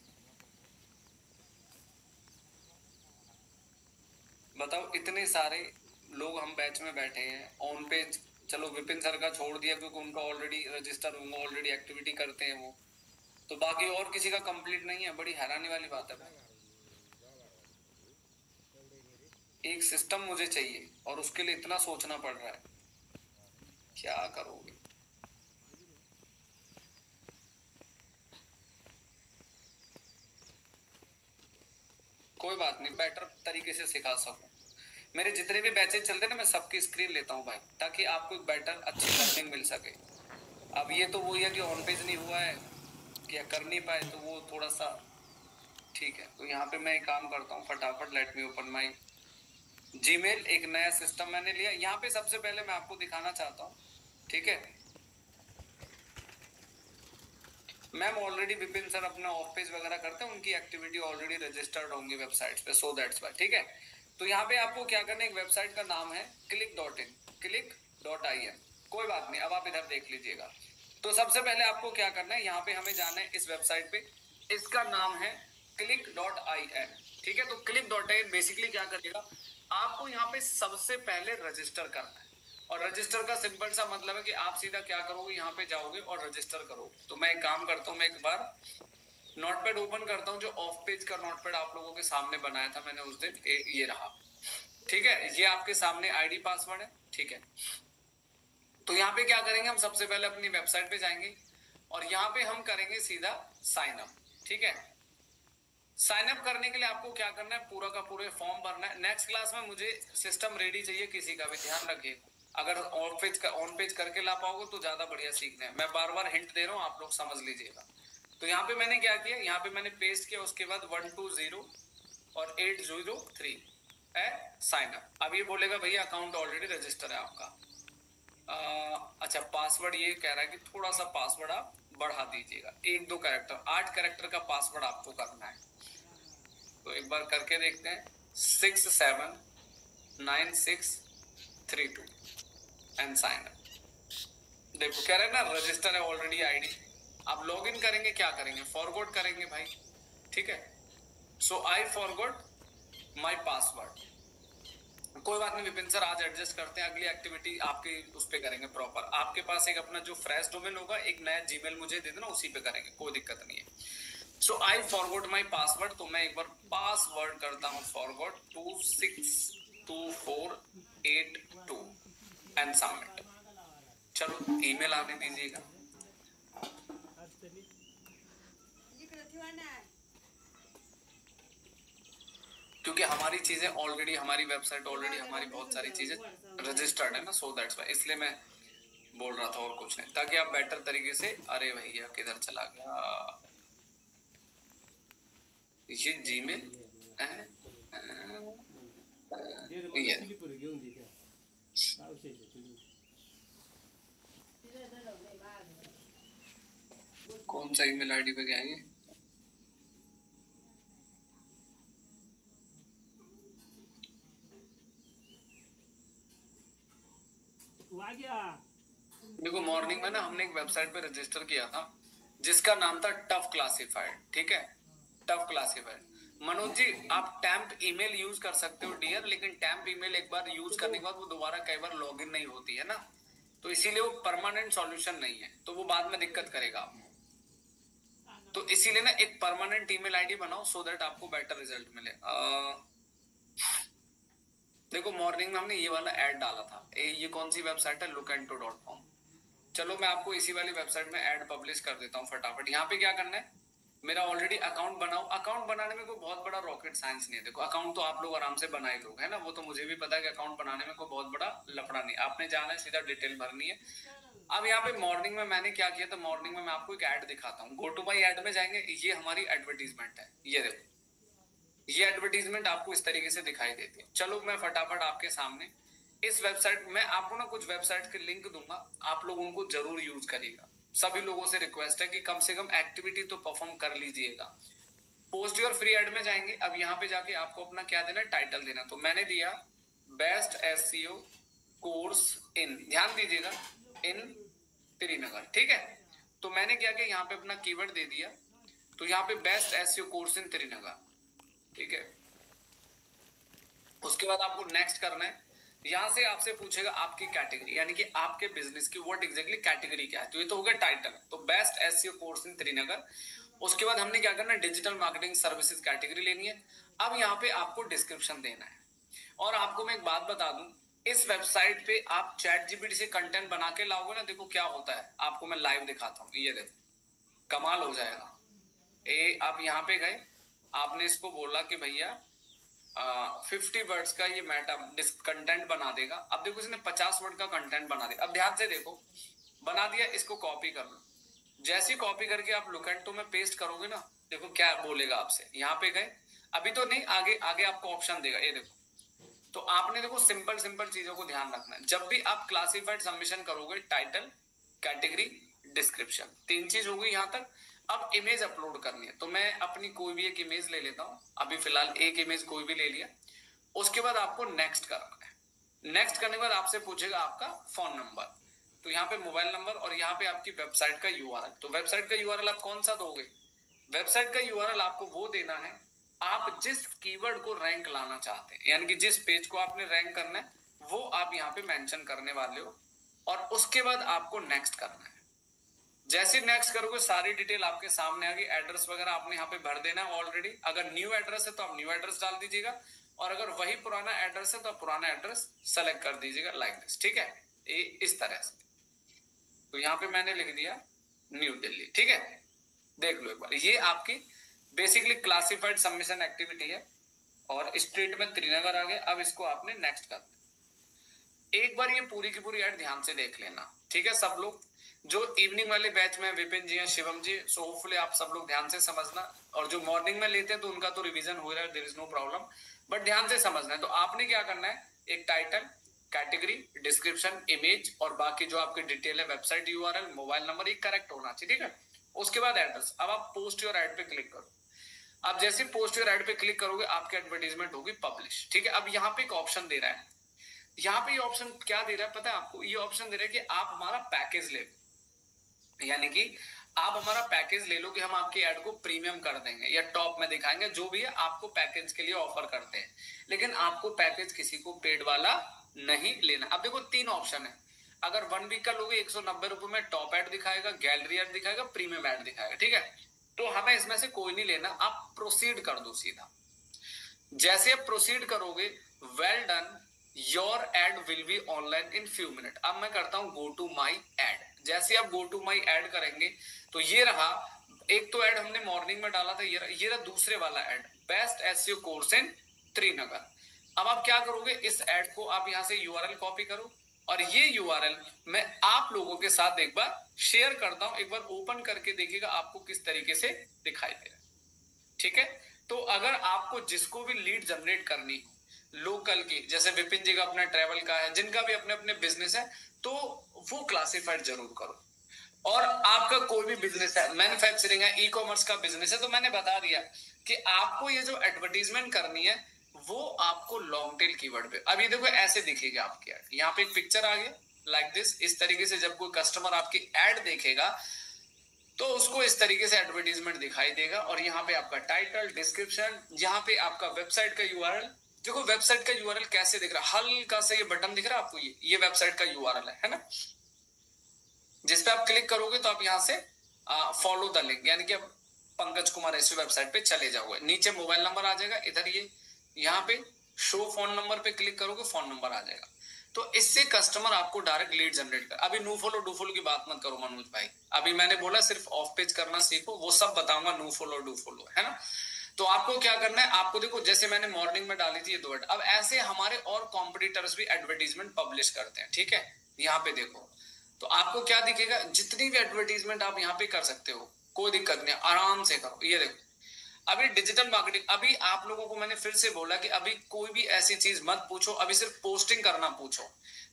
Speaker 1: बताओ, इतने सारे लोग हम बैच में बैठे हैं ऑन पेज, चलो विपिन सर का छोड़ दिया क्योंकि उनका ऑलरेडी रजिस्टर होंगे, ऑलरेडी एक्टिविटी करते हैं वो, तो बाकी और किसी का कंप्लीट नहीं है। बड़ी हैरानी वाली बात है भाई, एक सिस्टम मुझे चाहिए और उसके लिए इतना सोचना पड़ रहा है, क्या करोगे? कोई बात नहीं, बेटर तरीके से सिखा सकूं। मेरे जितने भी बैचेज चलते हैं ना, मैं सबकी स्क्रीन लेता हूँ भाई, ताकि आपको एक बेटर अच्छी लर्निंग मिल सके। अब ये तो वही है कि ऑन पेज नहीं हुआ है या कर नहीं पाए, तो वो थोड़ा सा ठीक है। तो यहाँ पे मैं एक काम करता हूँ फटाफट, late me open my Gmail. एक नया सिस्टम मैंने लिया। यहाँ पे सबसे पहले मैं आपको दिखाना चाहता हूँ, ठीक है। मैम ऑलरेडी विपिन सर अपना ऑफ पेज वगैरह करते हैं, उनकी एक्टिविटी ऑलरेडी रजिस्टर्ड होंगी वेबसाइट पे, सो दैट्स वाई, ठीक है। तो यहाँ पे आपको क्या करना है, एक वेबसाइट का नाम है click.in, click.in, कोई बात नहीं, अब आप इधर देख लीजिएगा। तो सबसे पहले आपको क्या करना है, यहाँ पे हमें जाना है इस वेबसाइट पे, इसका नाम है click.in, ठीक है। तो click.in बेसिकली क्या करेगा, आपको यहाँ पे सबसे पहले रजिस्टर करना है। और रजिस्टर का सिंपल सा मतलब है कि आप सीधा क्या करोगे, यहाँ पे जाओगे और रजिस्टर करोगे। तो मैं एक काम करता हूँ, मैं एक बार नोटपैड ओपन करता हूँ, जो ऑफ पेज का नोटपैड आप लोगों के सामने बनाया था मैंने उस दिन, ये रहा, ठीक है। ये आपके सामने आईडी पासवर्ड है, ठीक है। तो यहाँ पे क्या करेंगे, हम सबसे पहले अपनी वेबसाइट पे जाएंगे और यहाँ पे हम करेंगे सीधा साइन अप, ठीक है। साइन अप करने के लिए आपको क्या करना है, पूरा का पूरा फॉर्म भरना है। नेक्स्ट क्लास में मुझे सिस्टम रेडी चाहिए, किसी का भी ध्यान रखिए। अगर ऑन पेज करके ला पाओगे तो ज्यादा बढ़िया सीखना है। मैं बार बार हिंट दे रहा हूँ, आप लोग समझ लीजिएगा। तो यहाँ पे मैंने क्या किया, यहाँ पे मैंने पेस्ट किया, उसके बाद 120 और 803 है साइन अप। अब ये बोलेगा भैया अकाउंट ऑलरेडी रजिस्टर है आपका। अच्छा, पासवर्ड ये कह रहा है कि थोड़ा सा पासवर्ड आप बढ़ा दीजिएगा, 1-2 कैरेक्टर, 8 कैरेक्टर का पासवर्ड आपको करना है। तो एक बार करके देखते हैं, 679632 एंड साइन अप। देखो कह रहे हैं ना रजिस्टर है ऑलरेडी आईडी। आप लॉग इन करेंगे, क्या करेंगे, फॉरगॉट करेंगे भाई, ठीक है। सो आई फॉरगॉट माई पासवर्ड। कोई बात नहीं विपिन सर, आज एडजस्ट करते हैं, अगली एक्टिविटी आपकी उस पे करेंगे प्रॉपर। आपके पास एक अपना जो फ्रेश डोमेन होगा, एक नया जीमेल मुझे दे देना, उसी पे करेंगे, कोई दिक्कत नहीं है। सो आई फॉरगॉट माई पासवर्ड। तो मैं एक बार पासवर्ड करता हूँ फॉरगॉट 262482 एंड सबमिट। चलो ईमेल आने दीजिएगा। क्योंकि हमारी चीजें ऑलरेडी, हमारी वेबसाइट ऑलरेडी, हमारी बहुत सारी चीजें रजिस्टर्ड है ना, सो दैट्स वाई, इसलिए मैं बोल रहा था और कुछ नहीं, ताकि आप बेटर तरीके से। अरे भैया किधर चला गया ये जीमेल, कौन सा ईमेल आईडी पे गया ये, देखो मॉर्निंग में ना हमने एक वेबसाइट पे रजिस्टर किया था जिसका नाम था टफ क्लासिफाइड, ठीक है, टफ क्लासिफाइड। मनोज जी आप टैम्प ईमेल यूज कर सकते हो डियर, लेकिन टैम्प ईमेल एक बार यूज करने के बाद वो दोबारा कई बार लॉगिन नहीं होती है ना, तो इसीलिए वो परमानेंट सॉल्यूशन नहीं है, तो वो बाद में दिक्कत करेगा आपको। तो इसीलिए ना एक परमानेंट ईमेल आईडी बनाओ, सो दैट आपको बेटर रिजल्ट मिले। देखो मॉर्निंग में हमने ये वाला ऐड डाला था, ये कौन सी वेबसाइट है, lookento.com। चलो मैं आपको इसी वाली वेबसाइट में ऐड पब्लिश कर देता हूँ फटाफट। यहाँ पे क्या करना है, मेरा ऑलरेडी अकाउंट बनाओ। अकाउंट बनाने में कोई बहुत बड़ा रॉकेट साइंस नहीं है। देखो अकाउंट तो आप लोग आराम से बना ही लोगे, है ना, वो तो मुझे भी पता है कि अकाउंट बनाने में कोई बहुत बड़ा लफड़ा नहीं, आपने जाना है सीधा डिटेल भरनी है। अब यहाँ पे मॉर्निंग में मैंने क्या किया था, मॉर्निंग में मैं आपको एक ऐड दिखाता हूँ। गो टू माई ऐड में जाएंगे, ये हमारी एडवर्टीजमेंट है, ये देखो ये एडवर्टीजमेंट आपको इस तरीके से दिखाई देती है। चलो मैं फटाफट आपके सामने इस वेबसाइट में आपको ना कुछ वेबसाइट के लिंक दूंगा, आप लोग उनको जरूर यूज करिएगा। सभी लोगों से रिक्वेस्ट है कि कम से कम एक्टिविटी तो परफॉर्म कर लीजिएगा। पोस्ट योर फ्री एड में जाएंगे। अब यहाँ पे जाके आपको अपना क्या देना है, टाइटल देना। तो मैंने दिया बेस्ट एसईओ कोर्स इन, ध्यान दीजिएगा, इन श्रीनगर, ठीक है। तो मैंने क्या किया, यहाँ पे अपना कीवर्ड दे दिया। तो यहाँ पे best SEO course in Srinagar, ठीक है। उसके बाद आपको नेक्स्ट करना है। यहां से आपसे पूछेगा आपकी कैटेगरी, यानी कि आपके बिजनेस की व्हाट एग्जैक्टली कैटेगरी क्या है। तो ये तो हो गया टाइटल, तो best SEO course in Srinagar. उसके बाद हमने क्या करना है, डिजिटल मार्केटिंग सर्विसेज कैटेगरी लेनी है। अब यहाँ पे आपको डिस्क्रिप्शन देना है। और आपको मैं एक बात बता दूं, इस वेबसाइट पे आप चैट जीपीटी से कंटेंट बना के लाओगे ना, देखो क्या होता है, आपको मैं लाइव दिखाता हूँ। ये देखो कमाल हो जाएगा। आप यहाँ पे गए, आपने इसको बोला कि भैया 50 वर्ड्स का ये मेटा कंटेंट बना देगा। अब देखो इसने 50 वर्ड का कंटेंट बना दिया। अब ध्यान से देखो, बना दिया, इसको कॉपी कर लो। जैसे कॉपी करके आप लुकेंटो में पेस्ट करोगे ना, देखो क्या बोलेगा आपसे। यहाँ पे गए, अभी तो नहीं, आगे आगे आपको ऑप्शन देगा, ये देखो। तो आपने देखो सिंपल सिंपल चीजों को ध्यान रखना है जब भी आप क्लासिफाइड सबमिशन करोगे। टाइटल, कैटेगरी, डिस्क्रिप्शन, 3 चीज हो गई यहाँ तक। अब इमेज अपलोड करनी है, तो मैं अपनी कोई भी एक इमेज ले लेता हूँ। अभी फिलहाल एक इमेज कोई भी ले लिया। उसके बाद आपको नेक्स्ट करना है। नेक्स्ट करने के बाद आपसे पूछेगा आपका फोन नंबर, तो यहाँ पे मोबाइल नंबर, और यहाँ पे आपकी वेबसाइट का यूआरएल। तो वेबसाइट का यूआरएल आप कौन सा दोगे? वेबसाइट का यूआरएल आपको वो देना है आप जिस कीवर्ड को रैंक लाना चाहते हैं, यानी कि जिस पेज को आपने रैंक करना है वो आप यहाँ पे मेंशन करने वाले हो। और उसके बाद आपको नेक्स्ट करना है। जैसे नेक्स्ट करोगे सारी डिटेल आपके सामने आ गई। एड्रेस वगैरह आपने यहाँ पे भर देना है ऑलरेडी। अगर न्यू एड्रेस है तो आप न्यू एड्रेस डाल दीजिएगा, और अगर वही पुराना एड्रेस है तो आप पुराना एड्रेस सेलेक्ट कर दीजिएगा, लाइक दिस। ठीक है, इस तरह से। तो यहाँ पे मैंने लिख दिया न्यू दिल्ली। ठीक है, देख लो एक बार, ये आपकी बेसिकली क्लासिफाइड सबमिशन एक्टिविटी है। और स्टेट में श्रीनगर आ गया। अब इसको आपने नेक्स्ट कर दिया। एक बार ये पूरी की पूरी ऐड ध्यान से देख लेना, ठीक है सब लोग। जो इवनिंग वाले बैच में विपिन जी हैं, शिवम जी, सो होपफुली आप सब लोग ध्यान से समझना। और जो मॉर्निंग में लेते हैं तो उनका तो रिवीजन हो रहा है, there is no problem, but ध्यान से समझना है। तो आपने क्या करना है, एक टाइटल, कैटेगरी, डिस्क्रिप्शन, इमेज, और बाकी जो आपकी डिटेल है, वेबसाइट यूआरएल, मोबाइल नंबर, ये करेक्ट होना चाहिए। ठीक है, उसके बाद एड्रेस। अब आप पोस्ट योर एड पे क्लिक करो। अब जैसे पोस्ट योर एड पे क्लिक करोगे आपकी एडवर्टीजमेंट होगी पब्लिश। ठीक है, अब यहाँ पे एक ऑप्शन दे रहा है। यहाँ पे ये ऑप्शन क्या दे रहा है पता है आपको? ये ऑप्शन दे रहा है कि आप हमारा पैकेज ले, यानी कि आप हमारा पैकेज ले लो कि हम आपकी ऐड को प्रीमियम कर देंगे या टॉप में दिखाएंगे, जो भी है आपको पैकेज के लिए ऑफर करते हैं। लेकिन आपको पैकेज किसी को पेड वाला नहीं लेना। अब देखो 3 ऑप्शन है। अगर 1 वीक का लोगे 190 रुपए में टॉप एड दिखाएगा, गैलरी एड दिखाएगा, प्रीमियम एड दिखाएगा। ठीक है, तो हमें इसमें से कोई नहीं लेना। आप प्रोसीड कर दो सीधा। जैसे आप प्रोसीड करोगे, well done, your add will be online in few minute. अब मैं करता हूं गो टू माई एड। जैसे आप गो टू माई एड करेंगे तो ये रहा। एक तो एड हमने मॉर्निंग में डाला था, ये रहा दूसरे वाला ad, best SEO course in Srinagar. अब आप क्या करोगे, इस एड को आप यहां से यूआरएल कॉपी करो, और ये यूआरएल मैं आप लोगों के साथ एक बार शेयर करता हूं। एक बार ओपन करके देखिएगा आपको किस तरीके से दिखाई दे रहा है। ठीक है, तो अगर आपको जिसको भी लीड जनरेट करनी लोकल की, जैसे विपिन जी का अपना ट्रेवल का है, जिनका भी अपने अपने बिजनेस है, तो वो क्लासिफाइड जरूर करो। और आपका कोई भी बिजनेस है, मैन्युफैक्चरिंग है, ई कॉमर्स का बिजनेस है, तो मैंने बता दिया कि आपको ये जो एडवर्टीजमेंट करनी है वो आपको लॉन्ग टेल कीवर्ड पे। अब ये देखो ऐसे दिखेगा आपकी ऐड। यहाँ पे एक पिक्चर आ गया लाइक दिस। इस तरीके से जब कोई कस्टमर आपकी ऐड देखेगा तो उसको इस तरीके से एडवर्टीजमेंट दिखाई देगा। और यहाँ पे आपका टाइटल, डिस्क्रिप्शन, यहाँ पे आपका वेबसाइट का यूआरएल। देखो वेबसाइट का यूआरएल कैसे दिख रहा है, हल्का सा ये बटन दिख रहा है आपको, ये वेबसाइट का यूआरएल है ना। जिस पे आप क्लिक करोगे तो आप यहाँ से फॉलो द लिंक, यानी कि आप पंकज कुमार ऐसी वेबसाइट पे चले जाओगे। नीचे मोबाइल नंबर आ जाएगा, इधर ये यहाँ पे शो फोन नंबर पे क्लिक करोगे, फोन नंबर आ जाएगा। तो इससे कस्टमर आपको डायरेक्ट लीड जनरेट कर। अभी नो फॉलो डू फॉलो की बात मत करो मनोज भाई, अभी मैंने बोला सिर्फ ऑफ पेज करना सीखो, वो सब बताऊंगा। नो फॉलो डू फॉलो है ना। तो आपको क्या करना है, आपको देखो जैसे मैंने मॉर्निंग में डाली थी ये 2 ऐड, अब ऐसे हमारे और कॉम्पिटिटर्स भी एडवर्टीजमेंट पब्लिश करते हैं। ठीक है, यहाँ पे देखो तो आपको क्या दिखेगा, जितनी भी एडवर्टीजमेंट आप यहाँ पे कर सकते हो, कोई दिक्कत नहीं, आराम से करो। ये देखो अभी डिजिटल मार्केटिंग, अभी आप लोगों को मैंने फिर से बोला कि अभी कोई भी ऐसी चीज मत पूछो, अभी सिर्फ पोस्टिंग करना पूछो।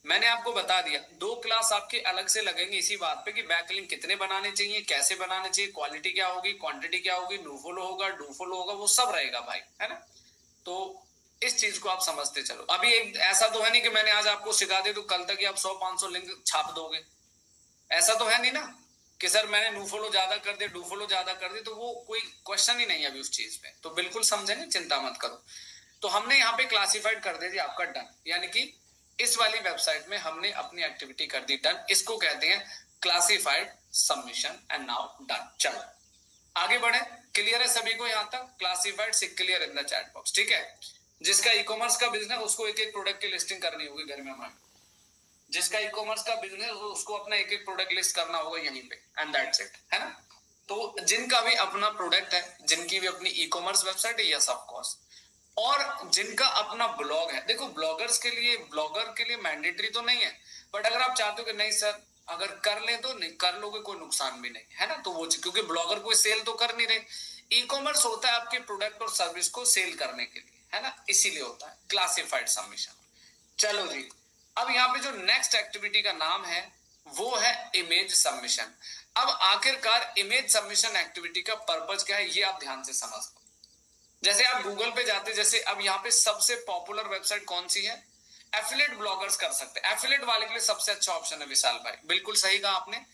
Speaker 1: मैंने आपको बता दिया 2 क्लास आपके अलग से लगेंगे इसी बात पे कि बैकलिंक कितने बनाने चाहिए, कैसे बनाने चाहिए, क्वालिटी क्या होगी, क्वांटिटी क्या होगी, नो फॉलो होगा, डू फॉलो होगा, वो सब रहेगा भाई, है ना। तो इस चीज को आप समझते चलो। अभी एक ऐसा तो है नहीं कि मैंने आज आपको सिखा दे तो कल तक ही आप 100-500 लिंक छाप दोगे, ऐसा तो है नहीं ना कि सर मैंने नो फॉलो ज्यादा कर दे, डू फॉलो ज्यादा कर दे, तो वो कोई क्वेश्चन ही नहीं है अभी उस चीज पे। तो बिल्कुल समझेंगे, चिंता मत करो। तो हमने यहाँ पे क्लासिफाइड कर दे दिया आपका डन, यानी कि इस वाली वेबसाइट में हमने अपनी एक्टिविटी कर दी डन। इसको कहते हैं classified submission and now done. चलो आगे बढ़े। क्लियर है सभी को यहाँ तक? क्लासिफाइड से clear in the chat box. ठीक है, जिसका ई कॉमर्स का बिजनेस उसको एक एक प्रोडक्ट की लिस्टिंग करनी होगी घर में हमारे। जिसका ई कॉमर्स का बिजनेस उसको अपना एक एक प्रोडक्ट लिस्ट करना होगा यहीं पे, एंड दैट्स इट, है ना। तो जिनका भी अपना प्रोडक्ट है, जिनकी भी अपनी ई कॉमर्स वेबसाइट है, यस ऑफ कोर्स और जिनका अपना ब्लॉग है, देखो ब्लॉगर के लिए मैंडेटरी तो नहीं है, बट अगर आप चाहते हो कि नहीं सर अगर कर ले तो नहीं कर लोगे, कोई नुकसान भी नहीं है ना, तो वो क्योंकि ब्लॉगर कोई सेल तो कर नहीं रहे, ई कॉमर्स होता है आपके प्रोडक्ट और सर्विस को सेल करने के लिए, है ना, इसीलिए होता है क्लासिफाइड सबमिशन। चलो जी, अब यहाँ पे जो नेक्स्ट एक्टिविटी का नाम है वो है इमेज सबमिशन। अब आखिरकार इमेज सबमिशन एक्टिविटी का पर्पज क्या है ये आप ध्यान से समझ लो। जैसे आप गूगल पे जाते, जैसे अब यहाँ पे सबसे पॉपुलर वेबसाइट कौन सी है, एफिलिएट ब्लॉगर्स कर सकते हैं, एफिलिएट वाले के लिए सबसे अच्छा ऑप्शन है विशाल भाई, बिल्कुल सही कहा आपने।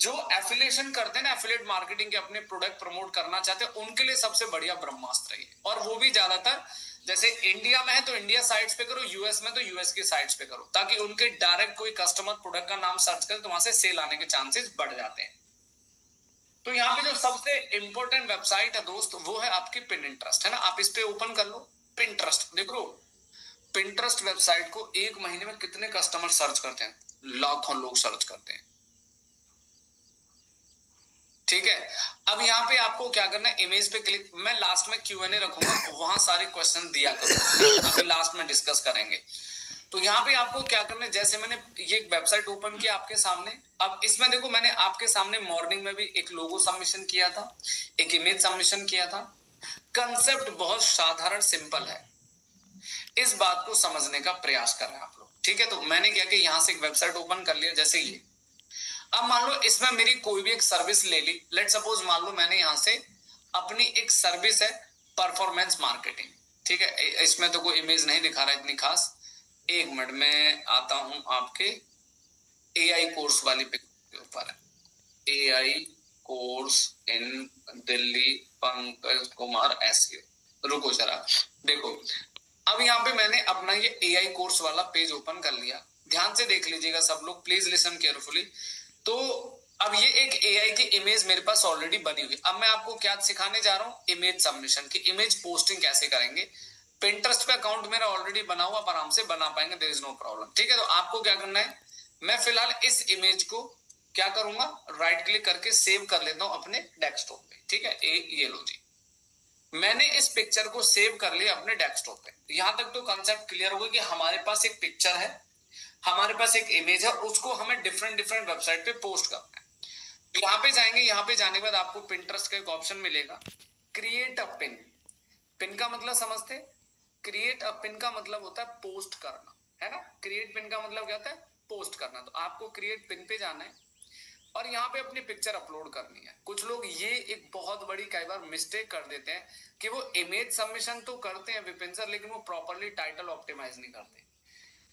Speaker 1: जो एफिलिएशन करते हैं ना, एफिलिएट मार्केटिंग के, अपने प्रोडक्ट प्रमोट करना चाहते हैं, उनके लिए सबसे बढ़िया ब्रह्मास्त्र है, और वो भी ज्यादातर जैसे इंडिया में है तो इंडिया साइट्स पे करो, यूएस में तो यूएस की साइट्स पे करो, ताकि उनके डायरेक्ट कोई कस्टमर प्रोडक्ट का नाम सर्च करे तो वहां से सेल आने के चांसेस बढ़ जाते हैं। तो यहाँ पे जो सबसे इंपॉर्टेंट वेबसाइट है दोस्त वो है आपकी पिनिंटरेस्ट, है ना, आप इस पे ओपन कर लो पिंटरेस्ट, देखो पिंटरेस्ट वेबसाइट को एक महीने में कितने कस्टमर सर्च करते हैं, लाखों लोग सर्च करते हैं, ठीक है। अब यहाँ पे आपको क्या करना है, इमेज पे क्लिक, मैं लास्ट में Q&A रखूंगा, वहां सारे क्वेश्चन दिया करूंगा, अभी लास्ट में डिस्कस करेंगे। तो यहाँ पे आपको क्या करना है, जैसे मैंने ये वेबसाइट ओपन किया आपके सामने, अब इसमें देखो मैंने आपके सामने मॉर्निंग में भी एक लोगो सबमिशन किया था, एक इमेज सबमिशन किया था। कंसेप्ट बहुत साधारण सिंपल है, इस बात को समझने का प्रयास कर रहे हैं आप लोग, ठीक है। तो मैंने क्या कि यहाँ से एक वेबसाइट ओपन कर लिया, जैसे ये, अब मान लो इसमें मेरी कोई भी एक सर्विस ले ली, लेट सपोज मान लो मैंने यहाँ से अपनी एक सर्विस है परफॉर्मेंस मार्केटिंग, ठीक है, इसमें तो कोई इमेज नहीं दिखा रहा इतनी खास, एक मिनट में आता हूं आपके AI कोर्स वाली पिक के ऊपर, AI course in Delhi Pankaj Kumar SEO, रुको जरा देखो, अब यहाँ पे मैंने अपना ये AI कोर्स वाला पेज ओपन कर लिया, ध्यान से देख लीजिएगा सब लोग, प्लीज लिसन केयरफुली। तो अब ये एक AI की इमेज मेरे पास ऑलरेडी बनी हुई, अब मैं आपको क्या सिखाने जा रहा हूँ, इमेज सबमिशन की, इमेज पोस्टिंग कैसे करेंगे। पिंटरेस्ट पे अकाउंट मेरा ऑलरेडी बना हुआ, आप आराम से बना पाएंगे, देयर इज नो प्रॉब्लम, ठीक है। तो आपको क्या करना है, मैं फिलहाल इस इमेज को क्या करूंगा, राइट क्लिक करके सेव कर लेता हूं अपने डेस्कटॉप पे, ठीक है, ये लो जी, मैंने इस पिक्चर को सेव कर लिया अपने डेस्कटॉप पे। यहां तक तो कंसेप्ट क्लियर हो गया कि हमारे पास एक पिक्चर है, हमारे पास एक इमेज है, उसको हमें डिफरेंट डिफरेंट वेबसाइट पे पोस्ट करना है। यहाँ पे जाएंगे, यहाँ पे जाने के बाद आपको पिंटरेस्ट का एक ऑप्शन मिलेगा, क्रिएट अ पिन। पिन का मतलब समझते, क्रिएट अ पिन का मतलब होता है पोस्ट करना, है ना, क्रिएट पिन का मतलब क्या होता है, पोस्ट करना। तो आपको क्रिएट पिन पे जाना है और यहाँ पे अपनी पिक्चर अपलोड करनी है। कुछ लोग ये एक बहुत बड़ी कई बार मिस्टेक कर देते हैं कि वो इमेज सबमिशन तो करते हैं विपिन सर, लेकिन वो प्रॉपरली टाइटल ऑप्टिमाइज नहीं करते।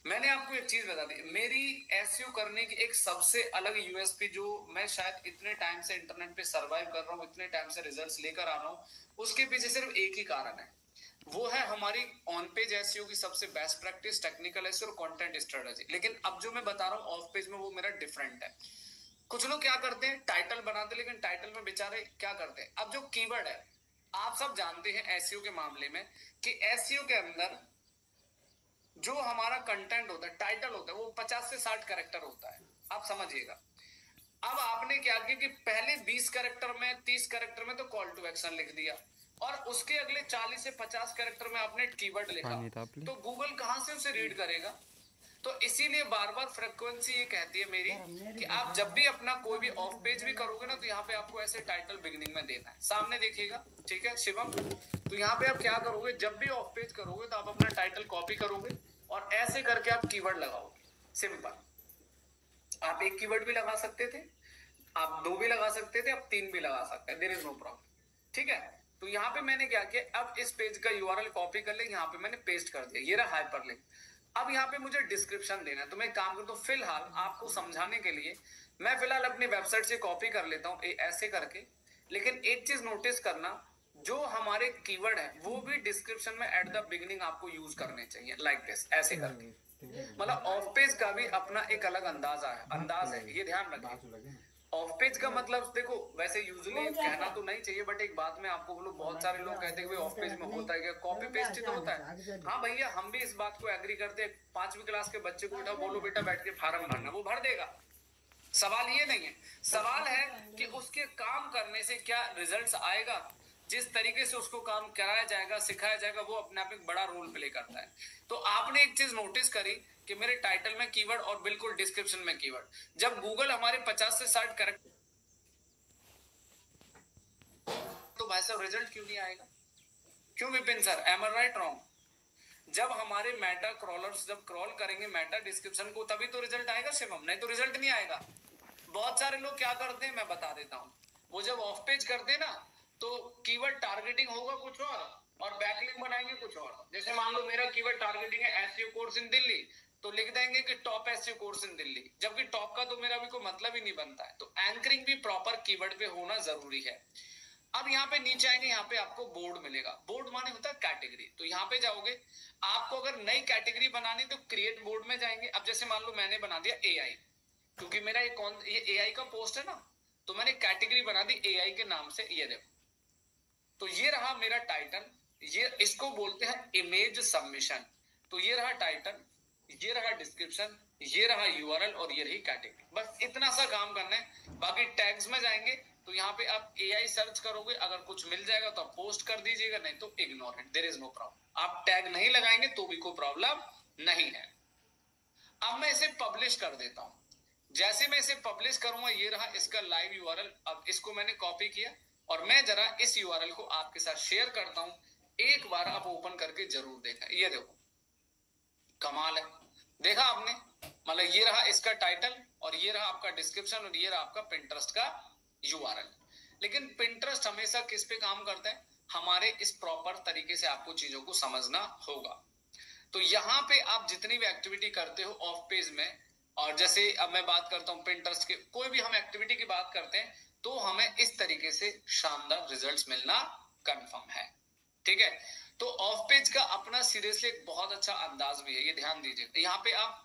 Speaker 1: मैंने आपको एक चीज बता दी, मेरी एसईओ करने की एक सबसे अलग यूएसपी, जो मैं शायद इतने टाइम से इंटरनेट पे सरवाइव कर रहा हूँ, इतने टाइम से रिजल्ट्स लेकर आ रहा हूँ, उसके पीछे सिर्फ एक ही कारण है, वो है हमारी ऑन पेज एसईओ की सबसे बेस्ट प्रैक्टिस, टेक्निकल एसईओ और कंटेंट स्ट्रेटजी। लेकिन अब जो मैं बता रहा हूँ ऑफ पेज में, वो मेरा डिफरेंट है। कुछ लोग क्या करते हैं, टाइटल बनाते, लेकिन टाइटल में बेचारे क्या करते हैं, अब जो कीवर्ड है, आप सब जानते हैं एसईओ के मामले में कि एसईओ के अंदर जो हमारा कंटेंट होता है, टाइटल होता है, वो 50 से 60 कैरेक्टर होता है, आप समझिएगा। अब आपने क्या किया कि पहले 20 कैरेक्टर में, 30 कैरेक्टर में तो कॉल टू एक्शन लिख दिया, और उसके अगले 40 से 50 कैरेक्टर में आपने कीवर्ड लिखा, तो गूगल कहां से उसे रीड करेगा। तो इसीलिए बार बार फ्रीक्वेंसी ये कहती है मेरी कि आप जब भी अपना कोई भी ऑफ पेज भी करोगे ना, तो यहाँ पे आपको ऐसे टाइटल बिगिनिंग में देना है, सामने देखिएगा, ठीक है शिवम। तो यहाँ पे आप क्या करोगे, जब भी ऑफ पेज करोगे तो आप अपना टाइटल कॉपी करोगे और ऐसे करके आप कीवर्ड लगाओगे, सिंपल। आप एक कीवर्ड भी लगा सकते थे, आप 2 भी लगा सकते थे, आप 3 भी लगा सकते हैं, देयर इज नो प्रॉब्लम, ठीक है। तो यहाँ पे मैंने क्या किया, अब इस पेज का यूआरएल कॉपी कर ले, यहाँ पे मैंने पेस्ट कर दिया, ये रहा हाइपरलिंक। अब यहाँ पे मुझे डिस्क्रिप्शन देना है, तो मैं काम करता हूँ, फिलहाल आपको समझाने के लिए मैं फिलहाल अपनी वेबसाइट से कॉपी कर लेता हूँ ऐसे करके। लेकिन एक चीज नोटिस करना, जो हमारे कीवर्ड है वो भी डिस्क्रिप्शन में एट द बिगिनिंग आपको यूज करने चाहिए, लाइक दिस, ऐसे करके। मतलब ऑफ पेज का भी अपना एक अलग अंदाज है, ये ध्यान रखें। ऑफ पेज का मतलब देखो, वैसे यूजुअली कहना तो नहीं चाहिए, बट एक बात मैं आपको बोलूं, बहुत सारे लोग कहते हैं कि ऑफ पेज में होता है क्या, कॉपी पेस्ट ही तो होता है। हाँ भैया, हम भी इस बात को एग्री करते हैं। 5वीं क्लास के बच्चे को उठा, बोलो बेटा बैठ के फार्म भरना, वो भर देगा, सवाल ये नहीं है। सवाल है कि उसके काम करने से क्या रिजल्ट्स आएगा। जिस तरीके से उसको काम कराया जाएगा, सिखाया जाएगा, वो अपने आप एक बड़ा रोल प्ले करता है। तो आपने एक चीज नोटिस करी कि मेरे टाइटल में कीवर्ड और बिल्कुल डिस्क्रिप्शन में कीवर्ड, जब गूगल हमारे 50 से 60 करेक्ट, तो भाई साहब रिजल्ट क्यों नहीं आएगा? क्यों विपिन सर, एम आई राइट रॉन्ग? जब हमारे मेटा क्रॉलर्स जब क्रॉल करेंगे मेटा डिस्क्रिप्शन को, तभी तो रिजल्ट आएगा शिवम, नहीं तो रिजल्ट नहीं आएगा। बहुत सारे लोग क्या करते हैं मैं बता देता हूँ, वो जब ऑफ पेज करते हैं ना तो कीवर्ड टारगेटिंग होगा कुछ और बैकलिंक बनाएंगे कुछ और। जैसे मान लो मेरा कीवर्ड टारगेटिंग है एसईओ कोर्स इन दिल्ली, तो लिख देंगे कि टॉप एसईओ कोर्स इन दिल्ली, जबकि टॉप का तो मेरा भी कोई मतलब ही नहीं बनता है। तो एंकरिंग भी प्रॉपर कीवर्ड पे होना जरूरी है। अब यहाँ पे नीचे आएंगे, यहाँ पे आपको बोर्ड मिलेगा। बोर्ड माने होता है कैटेगरी। तो यहाँ पे जाओगे, आपको अगर नई कैटेगरी बनानी तो क्रिएट बोर्ड में जाएंगे। अब जैसे मान लो मैंने बना दिया एआई, क्योंकि मेरा ये एआई का पोस्ट है ना, तो मैंने कैटेगरी बना दी एआई के नाम से। ये देखो, तो ये रहा मेरा टाइटल, ये इसको बोलते हैं इमेज सबमिशन। तो ये रहा टाइटल, ये रहा डिस्क्रिप्शन, ये रहा यूआरएल और ये रही कैटेगरी। बस इतना सा काम करना है। बाकी टैग्स में जाएंगे तो यहाँ पे आप एआई सर्च करोगे, अगर कुछ मिल जाएगा तो आप पोस्ट कर दीजिएगा, नहीं तो ignore it, there is no problem. आप टैग नहीं लगाएंगे तो भी कोई प्रॉब्लम नहीं है। अब मैं इसे पब्लिश कर देता हूं। जैसे मैं इसे पब्लिश करूंगा, ये रहा इसका लाइव यूआरएल। अब इसको मैंने कॉपी किया और मैं जरा इस यूआरएल को आपके साथ शेयर करता हूं। एक बार आप ओपन करके जरूर देखा। ये देखो, कमाल है, देखा आपने? मतलब ये रहा इसका टाइटल और ये रहा आपका डिस्क्रिप्शन और ये रहा आपका पिंटरेस्ट का यूआरएल। लेकिन पिंटरेस्ट हमेशा किस पे काम करता है? हमारे इस प्रॉपर तरीके से आपको चीजों को समझना होगा। तो यहाँ पे आप जितनी भी एक्टिविटी करते हो ऑफ पेज में, और जैसे अब मैं बात करता हूँ पिंटरेस्ट के, कोई भी हम एक्टिविटी की बात करते हैं तो हमें इस तरीके से शानदार रिजल्ट्स मिलना कंफर्म है। ठीक है, तो ऑफ पेज का अपना सीरियसली एक बहुत अच्छा अंदाज भी है, ये ध्यान दीजिए। यहाँ पे आप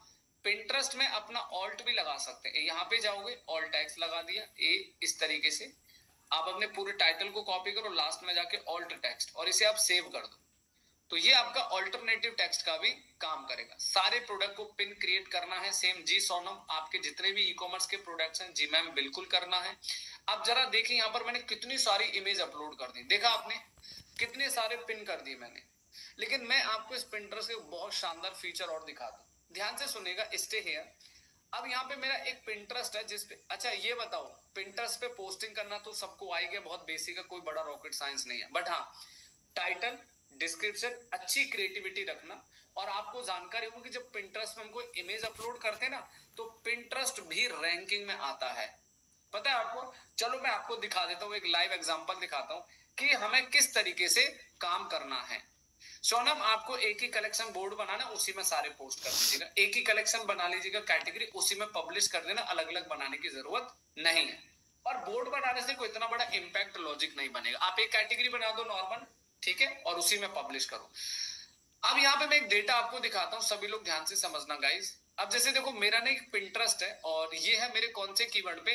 Speaker 1: पिंटरेस्ट में अपना ऑल्ट भी लगा सकते हैं। यहाँ पे जाओगे, ऑल्ट टैग्स लगा दिया ए, इस तरीके से आप अपने पूरे टाइटल को कॉपी करो, लास्ट में जाके ऑल्ट टेक्स्ट और इसे आप सेव कर दो। तो ये आपका ऑल्टरनेटिव टेक्स्ट का भी काम करेगा। सारे प्रोडक्ट को पिन क्रिएट करना है सेम। जी सोनम, आपके जितने भी ई कॉमर्स के प्रोडक्ट्स हैं, जी मैम बिल्कुल करना है। अब जरा देखिए यहाँ पर मैंने कितनी सारी इमेज अपलोड कर दी, देखा आपने? कितने सारे पिन कर दिए मैंने। लेकिन मैं आपको इस पिंटरेस्ट के बहुत शानदार फीचर और दिखा दूं, ध्यान से सुनेगा, स्टे हियर। अब यहाँ पे मेरा एक पिंटरेस्ट है जिसपे, अच्छा ये बताओ, पिंटरेस्ट पे पोस्टिंग करना तो सबको आएगा, बहुत बेसिक है, कोई बड़ा रॉकेट साइंस नहीं है। बट हाँ, टाइटल, डिस्क्रिप्शन, अच्छी क्रिएटिविटी रखना। और आपको जानकारी होगी कि जब पिंटरेस्ट में हम कोई इमेज अपलोड करते हैं ना, तो पिंटरेस्ट भी रैंकिंग में आता है, पता है आपको? चलो मैं आपको दिखा देता हूँ, एक लाइव एग्जांपल दिखाता हूँ कि हमें किस तरीके से काम करना है। सोनम, आपको एक ही कलेक्शन बोर्ड बनाना, उसी में सारे पोस्ट कर दीजिएगा। एक ही कलेक्शन बना लीजिएगा कैटेगरी, उसी में पब्लिश कर देना, अलग अलग बनाने की जरूरत नहीं है। और बोर्ड बनाने से कोई इतना बड़ा इंपैक्ट लॉजिक नहीं बनेगा। आप एक कैटेगरी बना दो नॉर्मल, ठीक है, और उसी में पब्लिश करो। अब यहाँ पे मैं एक डेटा आपको दिखाता हूँ, सभी लोग ध्यान से समझना गाइस। अब जैसे देखो, मेरा ना एक पिंटरेस्ट है और ये है मेरे कौन से कीवर्ड पे,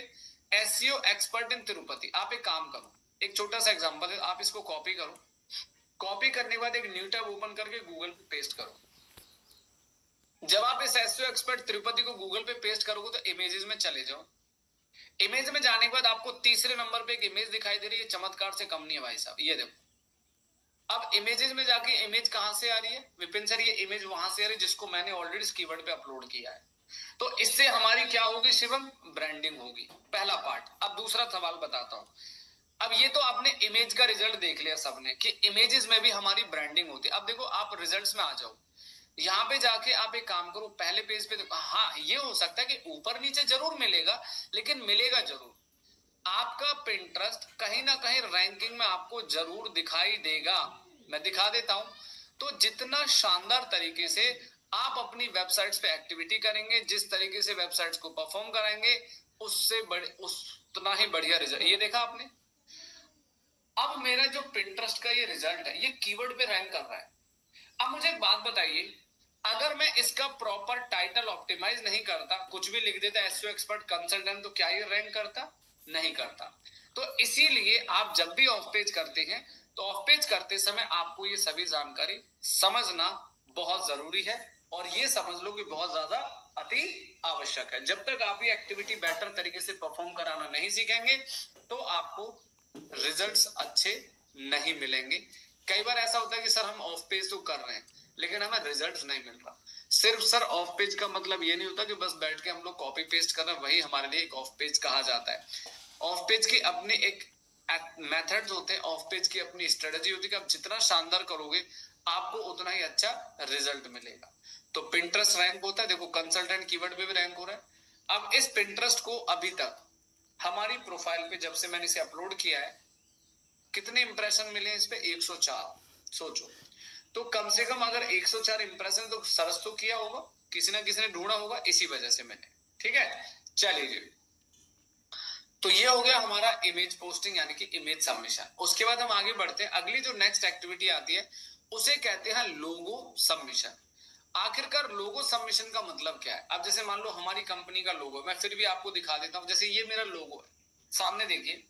Speaker 1: एसईओ एक्सपर्ट इन तिरुपति। आप एक काम करो, एक छोटा सा एग्जांपल है, आप इसको कॉपी करो। कॉपी करने के बाद एक न्यू टैब ओपन करके गूगल पे पेस्ट करो। जब आप इस एसईओ एक्सपर्ट तिरुपति को गूगल पे पेस्ट करोगे तो इमेजेस में चले जाओ। इमेज में जाने के बाद आपको तीसरे नंबर पे एक इमेज दिखाई दे रही है, चमत्कार से कम नहीं है भाई साहब, ये देखो। अब इमेजेस में जाके इमेज कहां से आ रही है विपिन सर? ये इमेज वहां से आ रही है जिसको मैंने ऑलरेडी इस कीवर्ड पे अपलोड किया है। तो इससे हमारी क्या होगी शिवम? ब्रांडिंग होगी, पहला पार्ट। अब दूसरा सवाल बताता हूं। अब ये तो आपने इमेज का रिजल्ट देख लिया सबने कि इमेजेस में भी हमारी ब्रांडिंग होती है। अब देखो, आप रिजल्ट्स में आ जाओ, यहाँ पे जाके आप एक काम करो, पहले पेज पे देखो। हाँ, ये हो सकता है कि ऊपर नीचे जरूर मिलेगा, लेकिन मिलेगा जरूर। आपका पिंटरेस्ट कहीं ना कहीं रैंकिंग में आपको जरूर दिखाई देगा। मैं दिखा देता हूं। तो जितना शानदार तरीके से आप अपनी वेबसाइट्स पे एक्टिविटी करेंगे, जिस तरीके से वेबसाइट्स को परफॉर्म कराएंगे, उससे उतना ही बढ़िया रिजल्ट। ये देखा आपने? अब मेरा जो पिंटरेस्ट का ये रिजल्ट है, ये कीवर्ड पे रैंक कर रहा है। अब मुझे एक बात बताइए, अगर मैं इसका प्रॉपर टाइटल ऑप्टिमाइज नहीं करता, कुछ भी लिख देता एसईओ एक्सपर्ट कंसल्टेंट, तो क्या ये रैंक करता? नहीं करता। तो इसीलिए आप जब भी ऑफ पेज करते हैं, तो ऑफ पेज करते समय आपको ये सभी जानकारी समझना बहुत जरूरी है। और ये समझ लो कि बहुत ज्यादा अति आवश्यक है। जब तक आप ये एक्टिविटी बेटर तरीके से परफॉर्म कराना नहीं सीखेंगे, तो आपको रिजल्ट्स अच्छे नहीं मिलेंगे। कई बार ऐसा होता है कि सर हम ऑफ पेज तो कर रहे हैं लेकिन हमें रिजल्ट नहीं मिल रहा। सिर्फ सर ऑफ पेज का मतलब ये नहीं होता कि बस बैठ के हम लोग कॉपी पेस्ट कर रहे हैं, वही हमारे लिए एक ऑफ पेज कहा जाता है। ऑफ पेज की अपनी एक मेथड्स होते हैं, ऑफ पेज की अपनी स्ट्रेटजी होती है कि आप जितना शानदार करोगे आपको उतना ही अच्छा रिजल्ट मिलेगा। तो पिंटरेस्ट रैंक होता है, देखो कंसल्टेंट कीवर्ड पे भी रैंक हो रहा है। अब इस पिंटरेस्ट को अभी तक हमारी प्रोफाइल पे जब से मैंने इसे अपलोड किया है कितने इंप्रेशन मिले हैं इस पे? 104। सोचो, तो कम से कम अगर 104 इंप्रेशन तो सर्च तो किया होगा, किसी ना किसी ने ढूंढा होगा, इसी वजह से मैंने। ठीक है, चलिए, तो ये हो गया हमारा इमेज पोस्टिंग यानी कि इमेज सबमिशन। उसके बाद हम आगे बढ़ते हैं, अगली जो नेक्स्ट एक्टिविटी आती है उसे कहते हैं लोगो सबमिशन। आखिरकार लोगो सबमिशन का मतलब क्या है? अब जैसे मान लो हमारी कंपनी का लोगो, मैं फिर भी आपको दिखा देता हूं। जैसे ये मेरा लोगो है, सामने देखिए।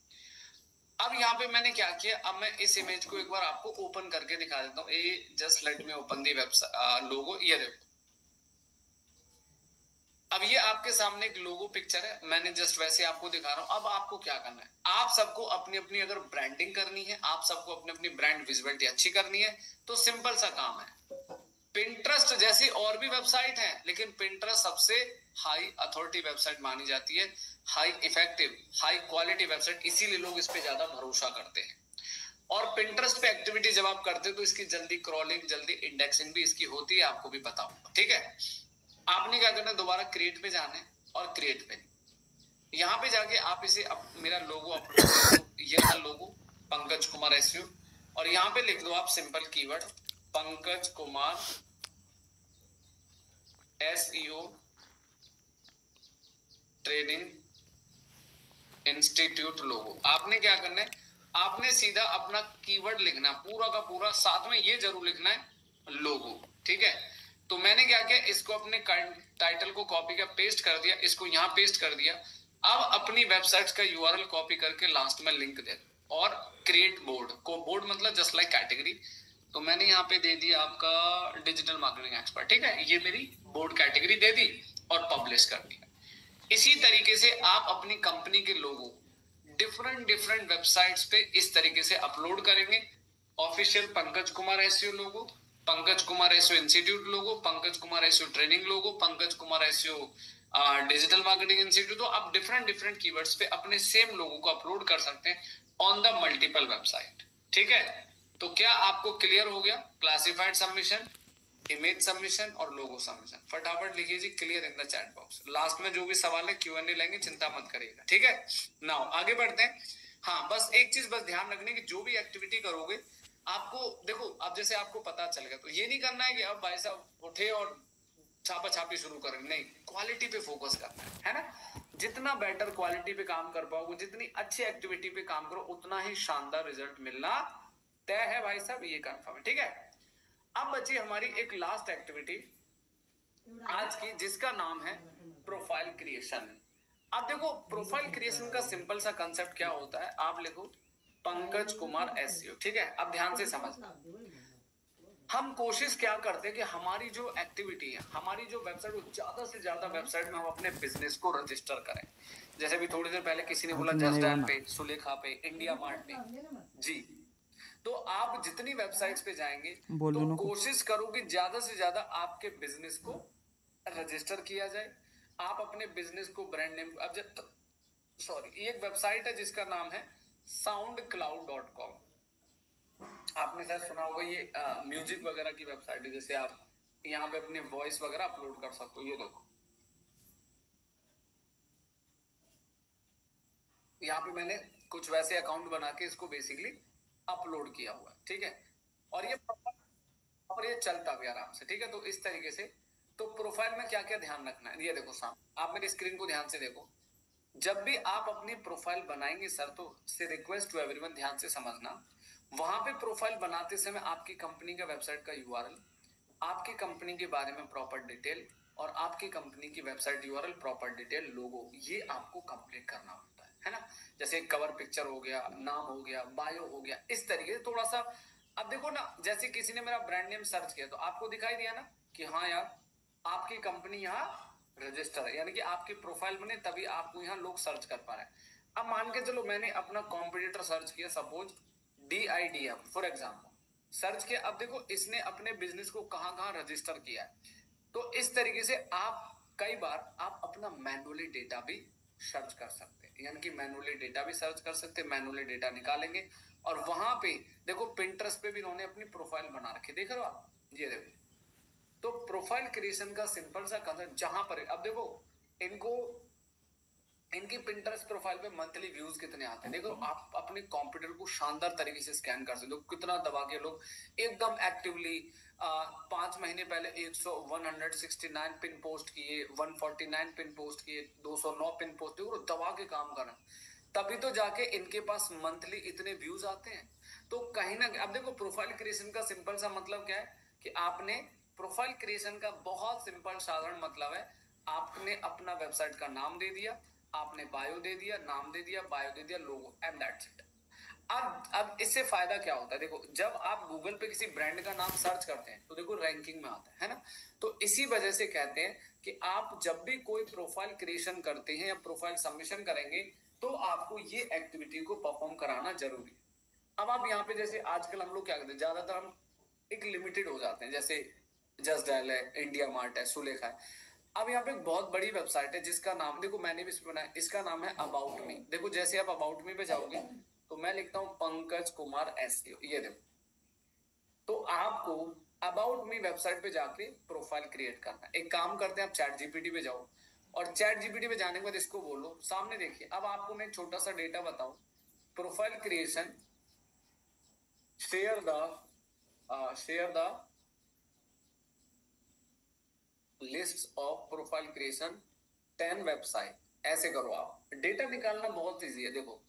Speaker 1: अब यहाँ पे मैंने क्या किया, अब मैं इस इमेज को एक बार आपको ओपन करके दिखा देता हूँ। ये just let me open the website logo. ये देखो, अब ये आपके सामने एक लोगो पिक्चर है, मैंने जस्ट वैसे आपको दिखा रहा हूं। अब आपको क्या करना है, आप सबको अपनी अपनी अगर ब्रांडिंग करनी है, आप सबको अपनी अपनी ब्रांड विजिबिलिटी अच्छी करनी है, तो सिंपल सा काम है। पिंटरेस्ट जैसी और भी वेबसाइट है, लेकिन पिंटरेस्ट सबसे हाई अथॉरिटी वेबसाइट मानी जाती है, high effective high quality website, इसीलिए लोग इस पे ज्यादा भरोसा करते हैं। और पिंटरेस्ट पे एक्टिविटी जब आप करते हो तो इसकी जल्दी क्रॉलिंग, जल्दी इंडेक्सिंग भी इसकी होती है, आपको भी पता होगा। ठीक है, आपने क्या करना है, दोबारा क्रिएट पे जाना है और क्रिएट पे यहाँ पे जाके आप इसे मेरा लोगो अपलोड कर दो। ये रहा लोगो, पंकज कुमार एसयू, और यहाँ पे लिख दो आप simple keyword Pankaj Kumar SEO training institute logo. आपने क्या करना है, आपने सीधा अपना कीवर्ड लिखना पूरा का पूरा, साथ में ये जरूर लिखना है लोगो। ठीक है, तो मैंने क्या किया, इसको अपने टाइटल को कॉपी का पेस्ट कर दिया, इसको यहाँ पेस्ट कर दिया। अब अपनी वेबसाइट का यूआरएल कॉपी करके लास्ट में लिंक दे और क्रिएट बोर्ड को, बोर्ड मतलब जस्ट लाइक कैटेगरी, तो मैंने यहाँ पे दे दिया आपका डिजिटल मार्केटिंग एक्सपर्ट। ठीक है, ये मेरी बोर्ड कैटेगरी दे दी और पब्लिश कर दिया। इसी तरीके से आप अपनी कंपनी के लोगो डिफरेंट डिफरेंट वेबसाइट्स पे इस तरीके से अपलोड करेंगे। Official Pankaj Kumar SEO logo, Pankaj Kumar SEO institute logo, Pankaj Kumar SEO training logo, Pankaj Kumar SEO digital marketing institute. तो आप डिफरेंट डिफरेंट कीवर्ड्स पे अपने सेम लोगो को अपलोड कर सकते हैं ऑन द मल्टीपल वेबसाइट। ठीक है, तो क्या आपको क्लियर हो गया? क्लासिफाइड सबमिशन, इमेज सबमिशन और लोगो सबमिशन। फटाफट लिखिए जी clear in the chat box. Last में जो भी सवाल है Q&A लेंगे, चिंता मत करिएगा। ठीक है, नाउ आगे बढ़ते हैं। हाँ, बस एक चीज बस ध्यान रखने की, जो भी एक्टिविटी करोगे आपको, देखो अब जैसे आपको पता चल गया, तो ये नहीं करना है कि अब भाई साहब उठे और छापा छापी शुरू करेंगे, नहीं, क्वालिटी पे फोकस करना है ना। जितना बेटर क्वालिटी पे काम कर पाओगे, जितनी अच्छी एक्टिविटी पे काम करो, उतना ही शानदार रिजल्ट मिलना तय है भाई साहब, ये कंफर्म है। ठीक है, अब बची हमारी एक लास्ट एक्टिविटी आज की, जिसका नाम है प्रोफाइल क्रिएशन। अब देखो प्रोफाइल क्रिएशन का सिंपल सा कंसेप्ट क्या होता है, आप लिखो पंकज कुमार एसईओ। ठीक है, अब ध्यान से समझना। हम कोशिश क्या करते हैं कि हमारी जो एक्टिविटी है, हमारी जो वेबसाइट, ज्यादा से ज्यादा वेबसाइट में हम अपने बिजनेस को रजिस्टर करें। जैसे भी थोड़ी देर पहले किसी ने बोला जस्ट डायल पे, सुलेखा पे, इंडिया मार्ट पे, जी। तो आप जितनी वेबसाइट्स पे जाएंगे तो कोशिश करो कि ज्यादा से ज्यादा आपके बिजनेस को रजिस्टर किया जाए। आप अपने बिजनेस को ब्रांड नेम, अब जब सॉरी, एक वेबसाइट है जिसका नाम है soundcloud.com। आपने शायद सुना होगा, ये म्यूजिक वगैरह की वेबसाइट है। जैसे आप यहाँ पे अपने वॉइस वगैरह अपलोड कर सकते हो। ये देखो, यहाँ पे मैंने कुछ वैसे अकाउंट बना के इसको बेसिकली अपलोड किया हुआ है। ठीक है, और ये चलता भी आराम से। ठीक है, तो इस तरीके से, तो प्रोफाइल में क्या क्या ध्यान रखना है, ये देखो सामने, आप मेरी स्क्रीन को ध्यान से देखो। जब भी आप अपनी प्रोफाइल बनाएंगे सर, तो से रिक्वेस्ट टू एवरीवन, ध्यान से समझना, वहां पे प्रोफाइल बनाते समय आपकी कंपनी का वेबसाइट का यूआरएल, आपकी कंपनी के बारे में प्रॉपर डिटेल और आपकी कंपनी की वेबसाइट यूआरएल, प्रॉपर डिटेल, लोगो, ये आपको कंप्लीट करना होता है ना। जैसे कवर पिक्चर हो गया, नाम हो गया, बायो हो गया, इस तरीके से थोड़ा सा। अब देखो ना, जैसे किसी ने मेरा ब्रांड नेम सर्च किया तो आपको दिखाई दिया ना कि हाँ यार आपकी कंपनी यहाँ रजिस्टर है, यानी कि आपकी प्रोफाइल बने तभी आपको यहाँ लोग सर्च कर पा रहे हैं। अब मान के चलो मैंने अपना कॉम्पिटिटर सर्च किया, suppose DIDM for example search किया। अब देखो इसने अपने बिजनेस को कहाँ कहाँ रजिस्टर किया है। तो इस तरीके से आप कई बार आप अपना मैनुअली डेटा भी सर्च कर सकते हैं, यानी कि मैनुअली डेटा भी सर्च कर सकते हैं, मैनुअली डेटा निकालेंगे और वहां पे देखो पिंटरेस्ट पे भी इन्होंने अपनी प्रोफाइल बना रखी, देख रहे हो आप, ये देखो। तो प्रोफाइल क्रिएशन का सिंपल सा कंसेप्ट जहां पर अब देखो इनको इनकी पिंटरेस्ट प्रोफाइल पे मंथली व्यूज कितने आते हैं, देखो आप अपने कंप्यूटर को शानदार तरीके से स्कैन कर सकते हो कितना दबा के लोग एकदम एक्टिवली 5 महीने पहले 169 पिन पोस्ट किए, 149 पिन पोस्ट किए, 209 पिन पोस्ट किए, दबा के काम कर रहे हैं, तभी तो जाके इनके पास मंथली इतने व्यूज आते हैं। तो कहीं ना अब देखो प्रोफाइल क्रिएशन का सिंपल सा मतलब क्या है कि आपने प्रोफाइल क्रिएशन का बहुत सिंपल साधारण मतलब है आपने अपना वेबसाइट का नाम दे दिया, आपने बायो दे दिया, नाम दे दिया, बायो दे दिया, लोगो, एंड दैट्स इट। अब इससे फायदा क्या होता है, देखो जब आप गूगल पे किसी ब्रांड का नाम सर्च करते हैं तो देखो रैंकिंग में आता है ना। तो इसी वजह से कहते हैं कि आप जब भी कोई प्रोफाइल क्रिएशन करते हैं या प्रोफाइल सबमिशन करेंगे तो आपको ये एक्टिविटी को परफॉर्म कराना जरूरी है। अब आप यहाँ पे जैसे आजकल हम लोग क्या करते हैं, ज्यादातर हम एक लिमिटेड हो जाते हैं, जैसे जस्ट डायल है, इंडिया मार्ट है, सुलेखा है। अब यहाँ पे एक बहुत बड़ी वेबसाइट है जिसका नाम देखो मैंने भी इस पे बनाया, इसका नाम है अबाउट मी। देखो जैसे आप अबाउट मी पे जाओगे तो मैं लिखता हूँ पंकज कुमार एसईओ, ये देखो। तो आपको अबाउट मी वेबसाइट पे जाके प्रोफाइल क्रिएट करना है। एक काम करते हैं, आप चैट जीपीटी पे जाओ और चैट जीपीटी पे जाने के बाद इसको बोलो सामने देखिए। अब आपको मैं एक छोटा सा डेटा बताऊं, profile creation share the list of profile creation 10 website, ऐसे करो। आप डेटा निकालना बहुत इजी है। देखो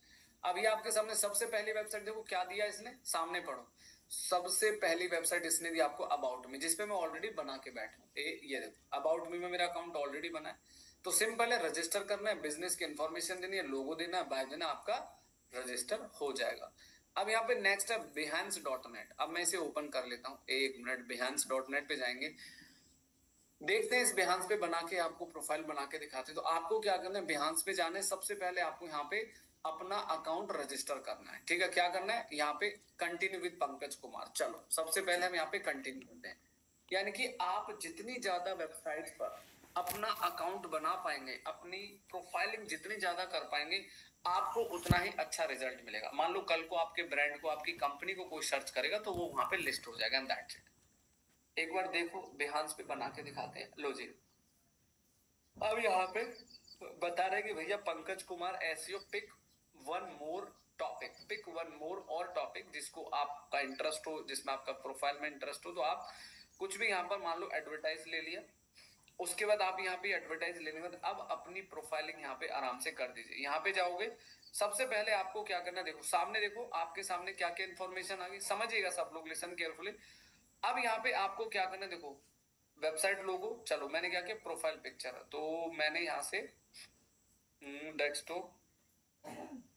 Speaker 1: अभी आपके सामने सबसे पहली वेबसाइट देखो क्या दिया इसने, सामने पढ़ो। सबसे पहली वेबसाइट इसने दी आपको अबाउट मी, जिसपे मैं ऑलरेडी बना के बैठा हूं। ये देखो अबाउट मी में मेरा अकाउंट ऑलरेडी बना है। तो सिंपल है, रजिस्टर करना है, बिजनेस की इंफॉर्मेशन देनी है, लोगो देना है, बाय देना, आपका रजिस्टर हो जाएगा। अब यहाँ पे नेक्स्ट है behance.net। अब मैं इसे ओपन कर लेता हूँ, एक मिनट। behance.net पे जाएंगे, देखते हैं इस बिहांस पे बना के आपको प्रोफाइल बना के दिखाते हैं। तो आपको क्या करना है, बिहांस पे जाना है, सबसे पहले आपको यहाँ पे अपना अकाउंट रजिस्टर करना है। ठीक है, क्या करना है, यहाँ पे कंटिन्यू विद पंकज कुमार। चलो सबसे पहले हम यहाँ पे कंटिन्यू करते हैं। यानी कि आप जितनी ज्यादा वेबसाइट पर अपना अकाउंट बना पाएंगे, अपनी प्रोफाइलिंग जितनी ज्यादा कर पाएंगे, आपको उतना ही अच्छा रिजल्ट मिलेगा। मान लो कल को आपके ब्रांड को, आपकी कंपनी को कोई सर्च करेगा तो वो वहां पे लिस्ट हो जाएगा, एंड दैट्स इट। एक बार देखो बिहांस पे बना के दिखाते हैं, लो जी। अब यहाँ पे बता रहे हैं कि भैया Pankaj Kumar SEO pick one more topic, pick one more और टॉपिक जिसको आपका इंटरेस्ट हो, जिसमें आपका प्रोफाइल में इंटरेस्ट हो। तो आप कुछ भी यहाँ पर मान लो एडवर्टाइज ले लिया, उसके बाद आप यहाँ पे एडवर्टाइज लेने के बाद अब अपनी प्रोफाइलिंग यहाँ पे आराम से कर दीजिए। यहाँ पे जाओगे, सबसे पहले आपको क्या करना है, देखो सामने, देखो आपके सामने क्या क्या इन्फॉर्मेशन आ गई, समझिएगा सब लोग, लिसन केयरफुली। अब यहाँ पे आपको क्या करना है, देखो वेबसाइट लोगो, चलो मैंने क्या किया, प्रोफाइल पिक्चर, तो मैंने यहाँ से डेस्कटॉप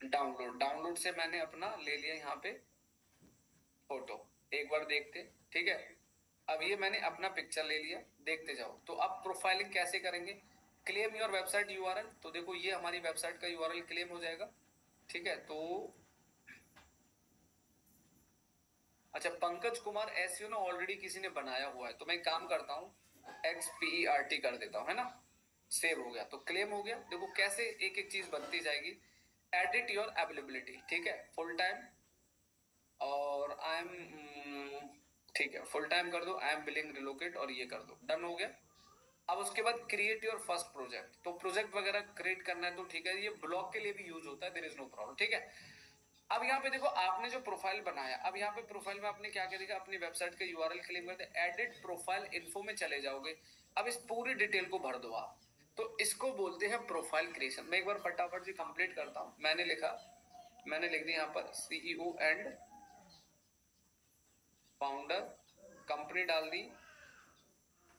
Speaker 1: डाउनलोड से मैंने अपना ले लिया यहाँ पे फोटो। एक बार देखते, ठीक है। अब ये मैंने अपना पिक्चर ले लिया, देखते जाओ। तो अब प्रोफाइलिंग कैसे करेंगे, क्लेम योर वेबसाइट यूआरएल। तो देखो ये हमारी वेबसाइट का यूआरएल क्लेम हो जाएगा, ठीक है। तो अच्छा, पंकज कुमार एसईओ ना ऑलरेडी किसी ने बनाया हुआ है, तो मैं काम करता हूँ XPERT कर देता हूँ, है ना, सेव हो गया। तो क्लेम हो गया। देखो कैसे एक एक चीज बनती जाएगी। एडिट योर अवेलेबिलिटी, ठीक है, फुल टाइम और आई एम, ठीक है, फुल टाइम कर दो, आई एम बिलिंग रिलोकेट और ये कर दो, डन हो गया। अब उसके बाद क्रिएट योर फर्स्ट प्रोजेक्ट, तो प्रोजेक्ट वगैरह क्रिएट करना है तो ठीक है, ये ब्लॉग के लिए भी यूज होता है, देयर इज नो प्रॉब्लम, ठीक है। अब यहाँ पे देखो आपने जो प्रोफाइल बनाया, अब यहाँ पे प्रोफाइल में आपने क्या करेगा, अपनी वेबसाइट का यूआरएल क्लेम करते, एडिट प्रोफाइल इन्फो में चले जाओगे। अब इस पूरी डिटेल को भर दो आप, तो इसको बोलते हैं प्रोफाइल क्रिएशन। मैं एक बार फटाफट से कंप्लीट करता हूँ। मैंने लिख दिया यहाँ पर CEO एंड फाउंडर, कंपनी डाल दी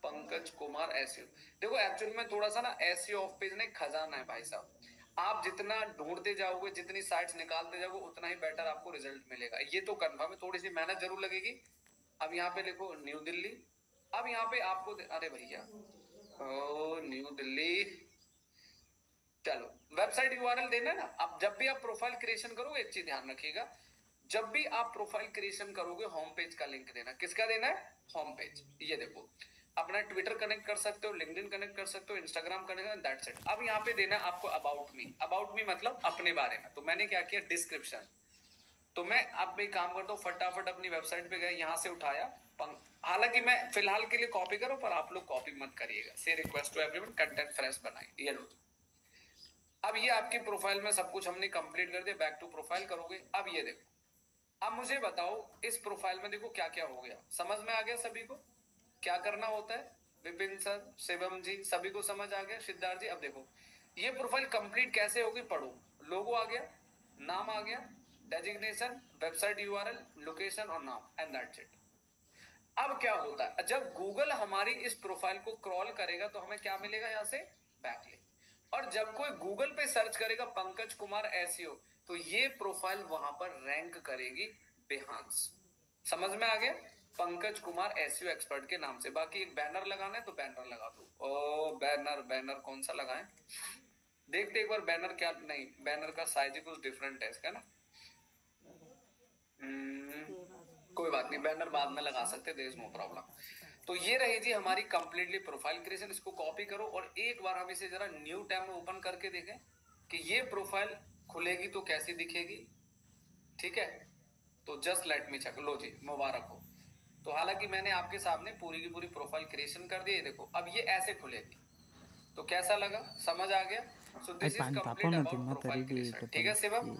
Speaker 1: पंकज कुमार एसईओ। देखो एक्चुअली में थोड़ा सा ना एसईओ ऑफ पेज ना एक खजाना है भाई साहब, आप जितना ढूंढते जाओगे, जितनी साइट्स निकालते जाओगे, उतना ही बेटर आपको रिजल्ट मिलेगा, ये तो कंफर्म है। थोड़ी सी मेहनत जरूर लगेगी। अब यहाँ पे लिखो न्यू दिल्ली। अब यहाँ पे आपको अरे भैया, ओ न्यू दिल्ली, चलो वेबसाइट यूआरएल देना ना। अब जब भी आप प्रोफाइल क्रिएशन करोगे एक चीज ध्यान रखिएगा, जब भी आप प्रोफाइल क्रिएशन करोगे होम पेज का लिंक देना। किसका देना है? Home page. ये देखो, अपना ट्विटर कनेक्ट कर सकते हो, लिंक्डइन कनेक्ट कर सकते हो, इंस्टाग्राम कनेक्ट, दैट्स इट। अब यहाँ पे देना है आपको अबाउट मी। अबाउट मी मतलब अपने बारे में। तो मैंने क्या किया, डिस्क्रिप्शन। तो मैं अब एक काम करता हूँ, फटाफट अपनी वेबसाइट पे गए, यहाँ से उठाया। हालांकि मैं फिलहाल के लिए कॉपी करूँ, पर आप लोग कॉपी मत करिएगा। से request to everyone, content fresh बनाइए। ये लो। अब ये आपकी प्रोफाइल में सब कुछ हमने कंप्लीट कर दिया। बैक टू प्रोफाइल करोगे। अब ये देखो, अब मुझे बताओ इस प्रोफाइल में देखो क्या क्या हो गया। समझ में आ गया सभी को क्या करना होता है? विपिन सर, शिवम जी, सभी को समझ आ गया? सिद्धार्थ जी, अब देखो ये प्रोफाइल कंप्लीट कैसे होगी, पढ़ो। लोगो आ गया, नाम आ गया, डेजिग्नेशन, वेबसाइट यूआरएल, लोकेशन और नाम, एंड दैट्स इट। अब क्या होता है, जब गूगल हमारी इस प्रोफाइल को क्रॉल करेगा तो हमें क्या मिलेगा? यहाँ से बैकलिंक। और जब कोई गूगल पे सर्च करेगा पंकज कुमार एसईओ, तो ये प्रोफाइल वहां पर रैंक करेगी बिहांस। समझ में आ गया? पंकज कुमार एसईओ एक्सपर्ट के नाम से। बाकी एक बैनर लगाना है तो बैनर लगा दो। ओ बैनर, बैनर कौन सा लगाएं? देखते एक बार बैनर क्या, नहीं बैनर का साइज ही कुछ डिफरेंट है इसका ना। कोई बात नहीं, बैनर बाद में लगा सकते, देयर इज नो प्रॉब्लम। तो ये रही जी हमारी कंप्लीटली प्रोफाइल क्रिएशन। इसको कॉपी करो और एक बार हम इसे जरा न्यू टैब में ओपन करके देखें कि ये प्रोफाइल खुलेगी तो कैसी दिखेगी। ठीक है, तो जस्ट लेट मी चेक। लो जी, मुबारक हो। तो हालांकि मैंने आपके सामने पूरी की पूरी प्रोफाइल क्रिएशन कर दी है। देखो अब ये ऐसे खुलेगी। तो कैसा लगा, समझ आ गया? So this is complete about profile creation. ठीक है शिवम।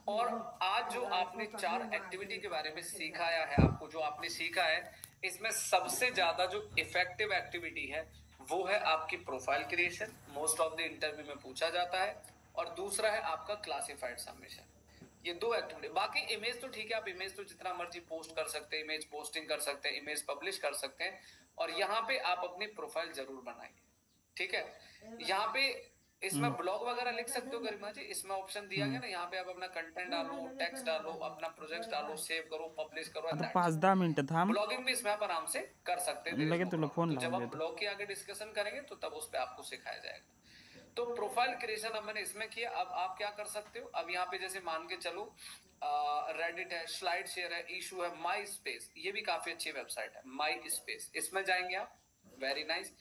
Speaker 1: और आज जो आपने 4 एक्टिविटी के बारे में सिखाया है, आपको जो आपने सीखा है, इसमें सबसे ज्यादा जो इफेक्टिव एक्टिविटी है वो है आपकी profile creation. Most of the interview में पूछा जाता है। और दूसरा है आपका क्लासिफाइड सबमिशन। ये 2 एक्टिविटी। बाकी इमेज तो ठीक है, आप इमेज तो जितना मर्जी पोस्ट कर सकते हैं, इमेज पोस्टिंग कर सकते हैं, इमेज पब्लिश कर सकते हैं। और यहाँ पे आप अपनी प्रोफाइल जरूर बनाइए। ठीक है, यहाँ पे इसमें ब्लॉग वगैरह लिख सकते हो गरिमा जी। इसमें ऑप्शन दिया गया ना, यहाँ पे आप अपना कंटेंट डालो, टेक्स्ट डालो, अपना प्रोजेक्ट डालो, सेव करो, पब्लिश करो।
Speaker 2: आता 5-10 मिनिटं थांब,
Speaker 1: ब्लॉगिंग भी इसमें आप आराम से कर सकते हैं।
Speaker 2: लगेच तुला फोन
Speaker 1: तो जब
Speaker 2: लावून
Speaker 1: हम
Speaker 2: देतो.
Speaker 1: ब्लॉग के आगे डिस्कशन करेंगे तो तब उस पर आपको सिखाया जाएगा। तो प्रोफाइल क्रिएशन अब मैंने इसमें किया। अब आप क्या कर सकते हो, अब यहाँ पे जैसे मान के चलो रेडिट है, स्लाइड शेयर है, इशू है, माई स्पेस, ये भी काफी अच्छी वेबसाइट है माई स्पेस। इसमें जाएंगे आप, वेरी नाइस।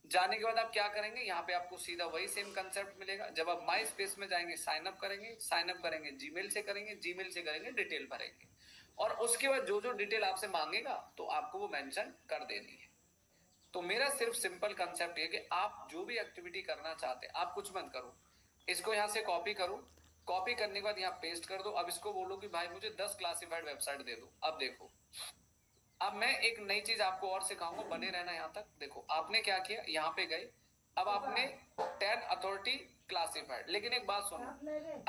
Speaker 1: जाने के बाद आप क्या करेंगे, यहाँ पे आपको सीधा वही सेम कंसेप्ट मिलेगा। जब आप माई स्पेस में जाएंगे, साइन अप करेंगे, साइन अप करेंगे जीमेल से करेंगे, जीमेल से करेंगे डिटेल भरेंगे। और उसके बाद जो जो डिटेल आपसे मांगेगा तो आपको वो मेंशन कर देनी है। तो मेरा सिर्फ सिंपल कंसेप्ट ये कि आप जो भी एक्टिविटी करना चाहते हैं, आप कुछ मत करो, इसको यहाँ से कॉपी करो। कॉपी करने के बाद यहाँ पेस्ट कर दो। अब इसको बोलो कि भाई मुझे 10 क्लासिफाइड वेबसाइट दे दो। अब देखो, अब मैं एक नई चीज आपको और सिखाऊंगा, बने रहना यहाँ तक। देखो आपने क्या किया, यहाँ पे गए, अब आपने 10 अथॉरिटी क्लासिफाइड। लेकिन एक बात सुनो,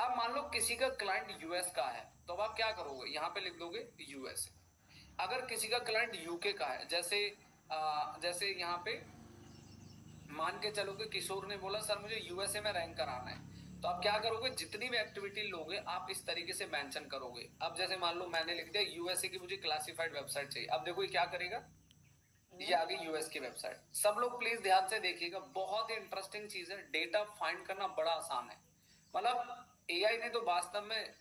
Speaker 1: अब मान लो किसी का क्लाइंट यूएस का है, तो अब आप क्या करोगे, यहाँ पे लिख दोगे यूएस। अगर किसी का क्लाइंट यूके का है, जैसे यहाँ पे मान के चलो कि किशोर ने बोला सर मुझे यूएसए में रैंक कराना है, तो आप क्या करोगे, जितनी भी एक्टिविटी लोगे आप इस तरीके से मेंशन करोगे। अब जैसे मान लो मैंने लिख दिया यूएसए की मुझे क्लासिफाइड वेबसाइट चाहिए। अब देखो ये क्या करेगा, ये आ गई यूएस की वेबसाइट। सब लोग प्लीज ध्यान से देखिएगा, बहुत ही इंटरेस्टिंग चीज है। डेटा फाइंड करना बड़ा आसान है। मतलब एआई ने तो वास्तव में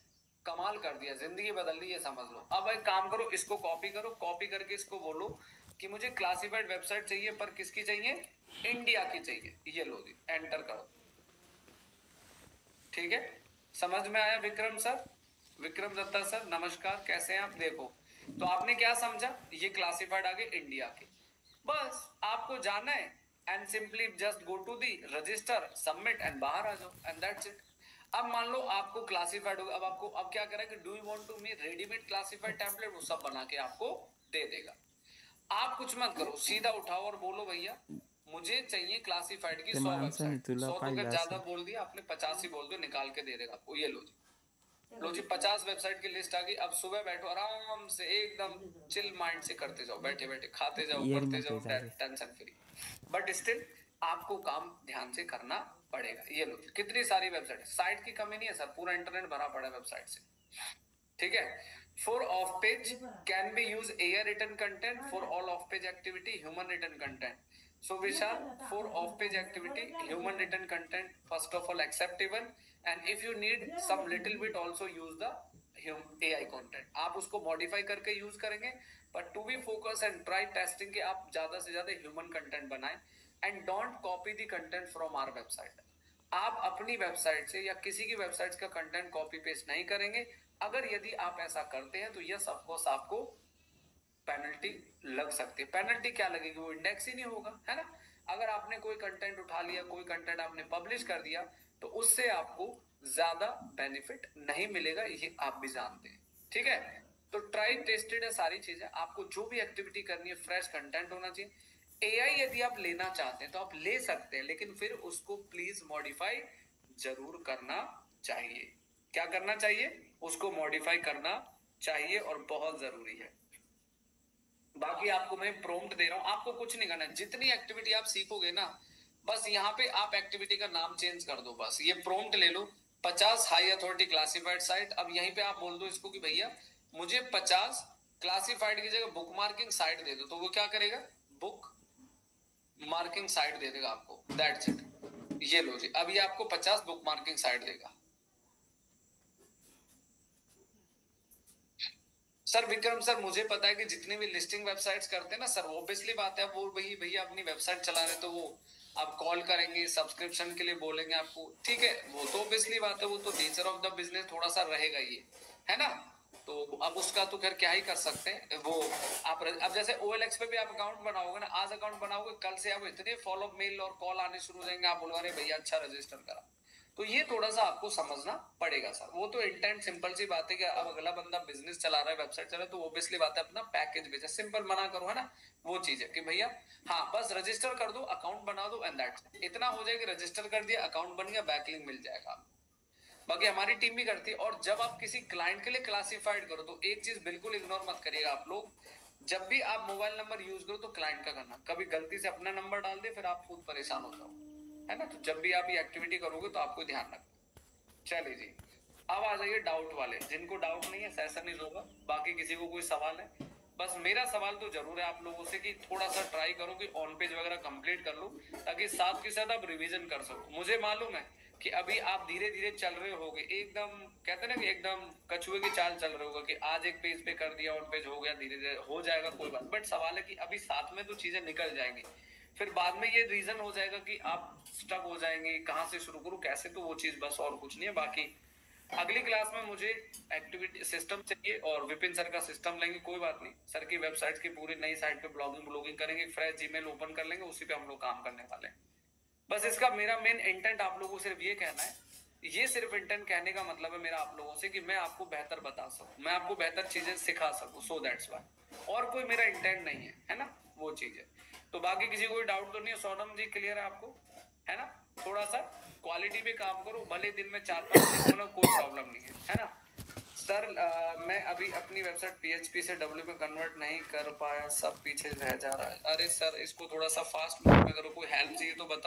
Speaker 1: कमाल कर दिया, जिंदगी बदल दी, ये समझ लो। अब एक काम करो, इसको कॉपी करो, कॉपी करके इसको बोलो कि मुझे क्लासिफाइड वेबसाइट चाहिए, पर किसकी चाहिए, इंडिया की चाहिए। ये लो जी, एंटर करो। ठीक है, समझ में आया विक्रम सर? विक्रम दत्ता सर नमस्कार, कैसे हैं आप? देखो तो आपने क्या समझा, ये क्लासिफाइड आ गए इंडिया के। बस आपको जाना है and simply just go to the register, submit and बाहर आ जाओ, एंड दैट्स इट। अब मान लो आपको क्लासिफाइड होगा, अब आपको अब क्या करें कि do you want to me readymade classified template, वो सब बना के आपको दे देगा। आप कुछ मत करो, सीधा उठाओ और बोलो भैया मुझे चाहिए क्लासिफाइड की 100 वेबसाइट। 100 तो क्या ज्यादा बोल दिया आपने, 50 ही बोल दो, निकाल के दे देगा आपको। ये लो जी, लो जी 50 वेबसाइट की लिस्ट आ गई। अब सुबह बैठो आराम से, एकदम चिल माइंड से करते जाओ, बैठे बैठे खाते जाओ, करते जाओ, टेंशन फ्री। बट स्टिल आपको काम ध्यान से करना पड़ेगा। ये लो कितनी सारी वेबसाइट, साइट की कमी नहीं है सर, पूरा इंटरनेट भरा पड़ा है वेबसाइट से। ठीक है, for off page can be use AI written content, for all off page activity human written content. So Vishal, for off-page activity, human written content, first of all acceptable, and if you need some little bit, also use the AI content, आप उसको modify करके use करेंगे, but to be focus and try testing कि आप ज्यादा से ज्यादा human content बनाएं and don't copy the content from our website. आप अपनी वेबसाइट से या किसी की वेबसाइट का कंटेंट कॉपी पेस्ट नहीं करेंगे। अगर यदि आप ऐसा करते हैं तो यस ऑफ कोर्स आपको पेनल्टी लग सकती है। पेनल्टी क्या लगेगी, वो इंडेक्स ही नहीं होगा, है ना। अगर आपने कोई कंटेंट उठा लिया, कोई कंटेंट आपने पब्लिश कर दिया, तो उससे आपको ज्यादा बेनिफिट नहीं मिलेगा, ये आप भी जानते हैं, ठीक है। तो ट्राई टेस्टेड है सारी चीजें। आपको जो भी एक्टिविटी करनी है फ्रेश कंटेंट होना चाहिए। एआई यदि आप लेना चाहते हैं तो आप ले सकते हैं, लेकिन फिर उसको प्लीज मॉडिफाई जरूर करना चाहिए। क्या करना चाहिए, उसको मॉडिफाई करना चाहिए और बहुत जरूरी है। बाकी आपको मैं प्रॉम्प्ट दे रहा हूं, आपको कुछ नहीं करना। जितनी एक्टिविटी आप सीखोगे ना, बस यहाँ पे आप एक्टिविटी का नाम चेंज कर दो। बस ये प्रॉम्प्ट ले लो, 50 हाई अथॉरिटी क्लासिफाइड साइट। अब यहीं पे आप बोल दो इसको कि भैया मुझे 50 क्लासिफाइड की जगह बुक मार्किंग साइट दे दो, तो वो क्या करेगा, बुक मार्किंग साइट दे देगा आपको। That's it. ये लो जी, अब ये आपको 50 बुक मार्किंग साइट देगा। सर विक्रम सर, मुझे पता है कि जितने भी लिस्टिंग वेबसाइट्स करते हैं ना सर, ऑब्वियसली बात है, वो भाई भैया अपनी वेबसाइट चला रहे तो वो आप कॉल करेंगे, सब्सक्रिप्शन के लिए बोलेंगे आपको, ठीक है, वो तो ऑब्वियसली बात है, वो तो नेचर ऑफ द बिजनेस थोड़ा सा रहेगा ये, है ना। तो अब उसका तो खैर क्या ही कर सकते हैं वो। आप अब जैसे OLX पे भी आप अकाउंट बनाओगे ना, आज अकाउंट बनाओगे, कल से आपको इतने फॉलो मेल और कॉल आने शुरू हो जाएंगे, आप बोलोगे अरे भैया अच्छा रजिस्टर करा। तो ये थोड़ा सा आपको समझना पड़ेगा सर। वो तो इंटेंट सिंपल सी बात है कि अब अगला बंदा बिजनेस चला रहा है, वेबसाइट चला रहा है, तो ऑब्वियसली बात है अपना पैकेज भेजा, सिंपल मना करो, है ना। वो चीज है कि भैया हाँ बस रजिस्टर कर दो, अकाउंट बना दो एंड दैट्स इतना हो जाएगा। रजिस्टर कर दिया, अकाउंट बन गया, बैकलिंक मिल जाएगा। बाकी हमारी टीम भी करती है। और जब आप किसी क्लाइंट के लिए क्लासिफाइड करो तो एक चीज बिल्कुल इग्नोर मत करिएगा आप लोग। जब भी आप मोबाइल नंबर यूज करो तो क्लाइंट का करना, कभी गलती से अपना नंबर डाल दे फिर आप खुद परेशान हो जाओ, है ना। तो जब भी आप ये एक्टिविटी करोगे तो आपको ध्यान रखना। चलिए जी, अब आ जाइए डाउट वाले। जिनको डाउट नहीं है सेशन इज ओवर। बाकी किसी को कोई सवाल है, बस मेरा सवाल तो जरूर है आप लोगों से कि थोड़ा सा ट्राई करो कि ऑन पेज वगैरह कंप्लीट कर लो, ताकि साथ के साथ आप रिवीजन कर सको। मुझे मालूम है कि अभी आप धीरे धीरे चल रहे होगे, एकदम कहते ना कि एकदम कछुए की चाल चल रहे होगा कि आज एक पेज पे कर दिया, ऑन पेज हो गया, धीरे धीरे हो जाएगा, कोई बात। बट सवाल है कि अभी साथ में तो चीजें निकल जाएंगी, फिर बाद में ये रीजन हो जाएगा कि आप स्टक हो जाएंगे, कहाँ से शुरू करूं कैसे, तो वो चीज बस और कुछ नहीं है। बाकी अगली क्लास में मुझे एक्टिविटी सिस्टम चाहिए और विपिन सर का सिस्टम लेंगे, कोई बात नहीं। सर की वेबसाइट की पूरी नई साइट पे ब्लॉगिंग करेंगे, फ्रेश जीमेल ओपन कर लेंगे, उसी पे हम लोग काम करने वाले हैं। बस इसका मेरा मेन इंटेंट आप लोगों को सिर्फ ये कहना है, ये सिर्फ इंटेंट कहने का मतलब है मेरा आप लोगों से कि मैं आपको बेहतर बता सकूं, मैं आपको बेहतर चीजें सिखा सकूं, सो दैट्स व्हाई। और कोई मेरा इंटेंट नहीं है ना, वो चीज है। तो बाकी किसी कोई डाउट तो नहीं है, सोनम जी क्लियर है आपको, है ना। थोड़ा सा क्वालिटी पे काम करो, भले दिन में 4-5 दिन होना, कोई प्रॉब्लम नहीं है ना। सर मैं अभी अपनी वेबसाइट PHP से W में कन्वर्ट नहीं कर पाया, सब पीछे रह जा रहा है। अरे सर इसको थोड़ा सा फास्ट मोड में करो, कोई हेल्प चाहिए तो बताओ।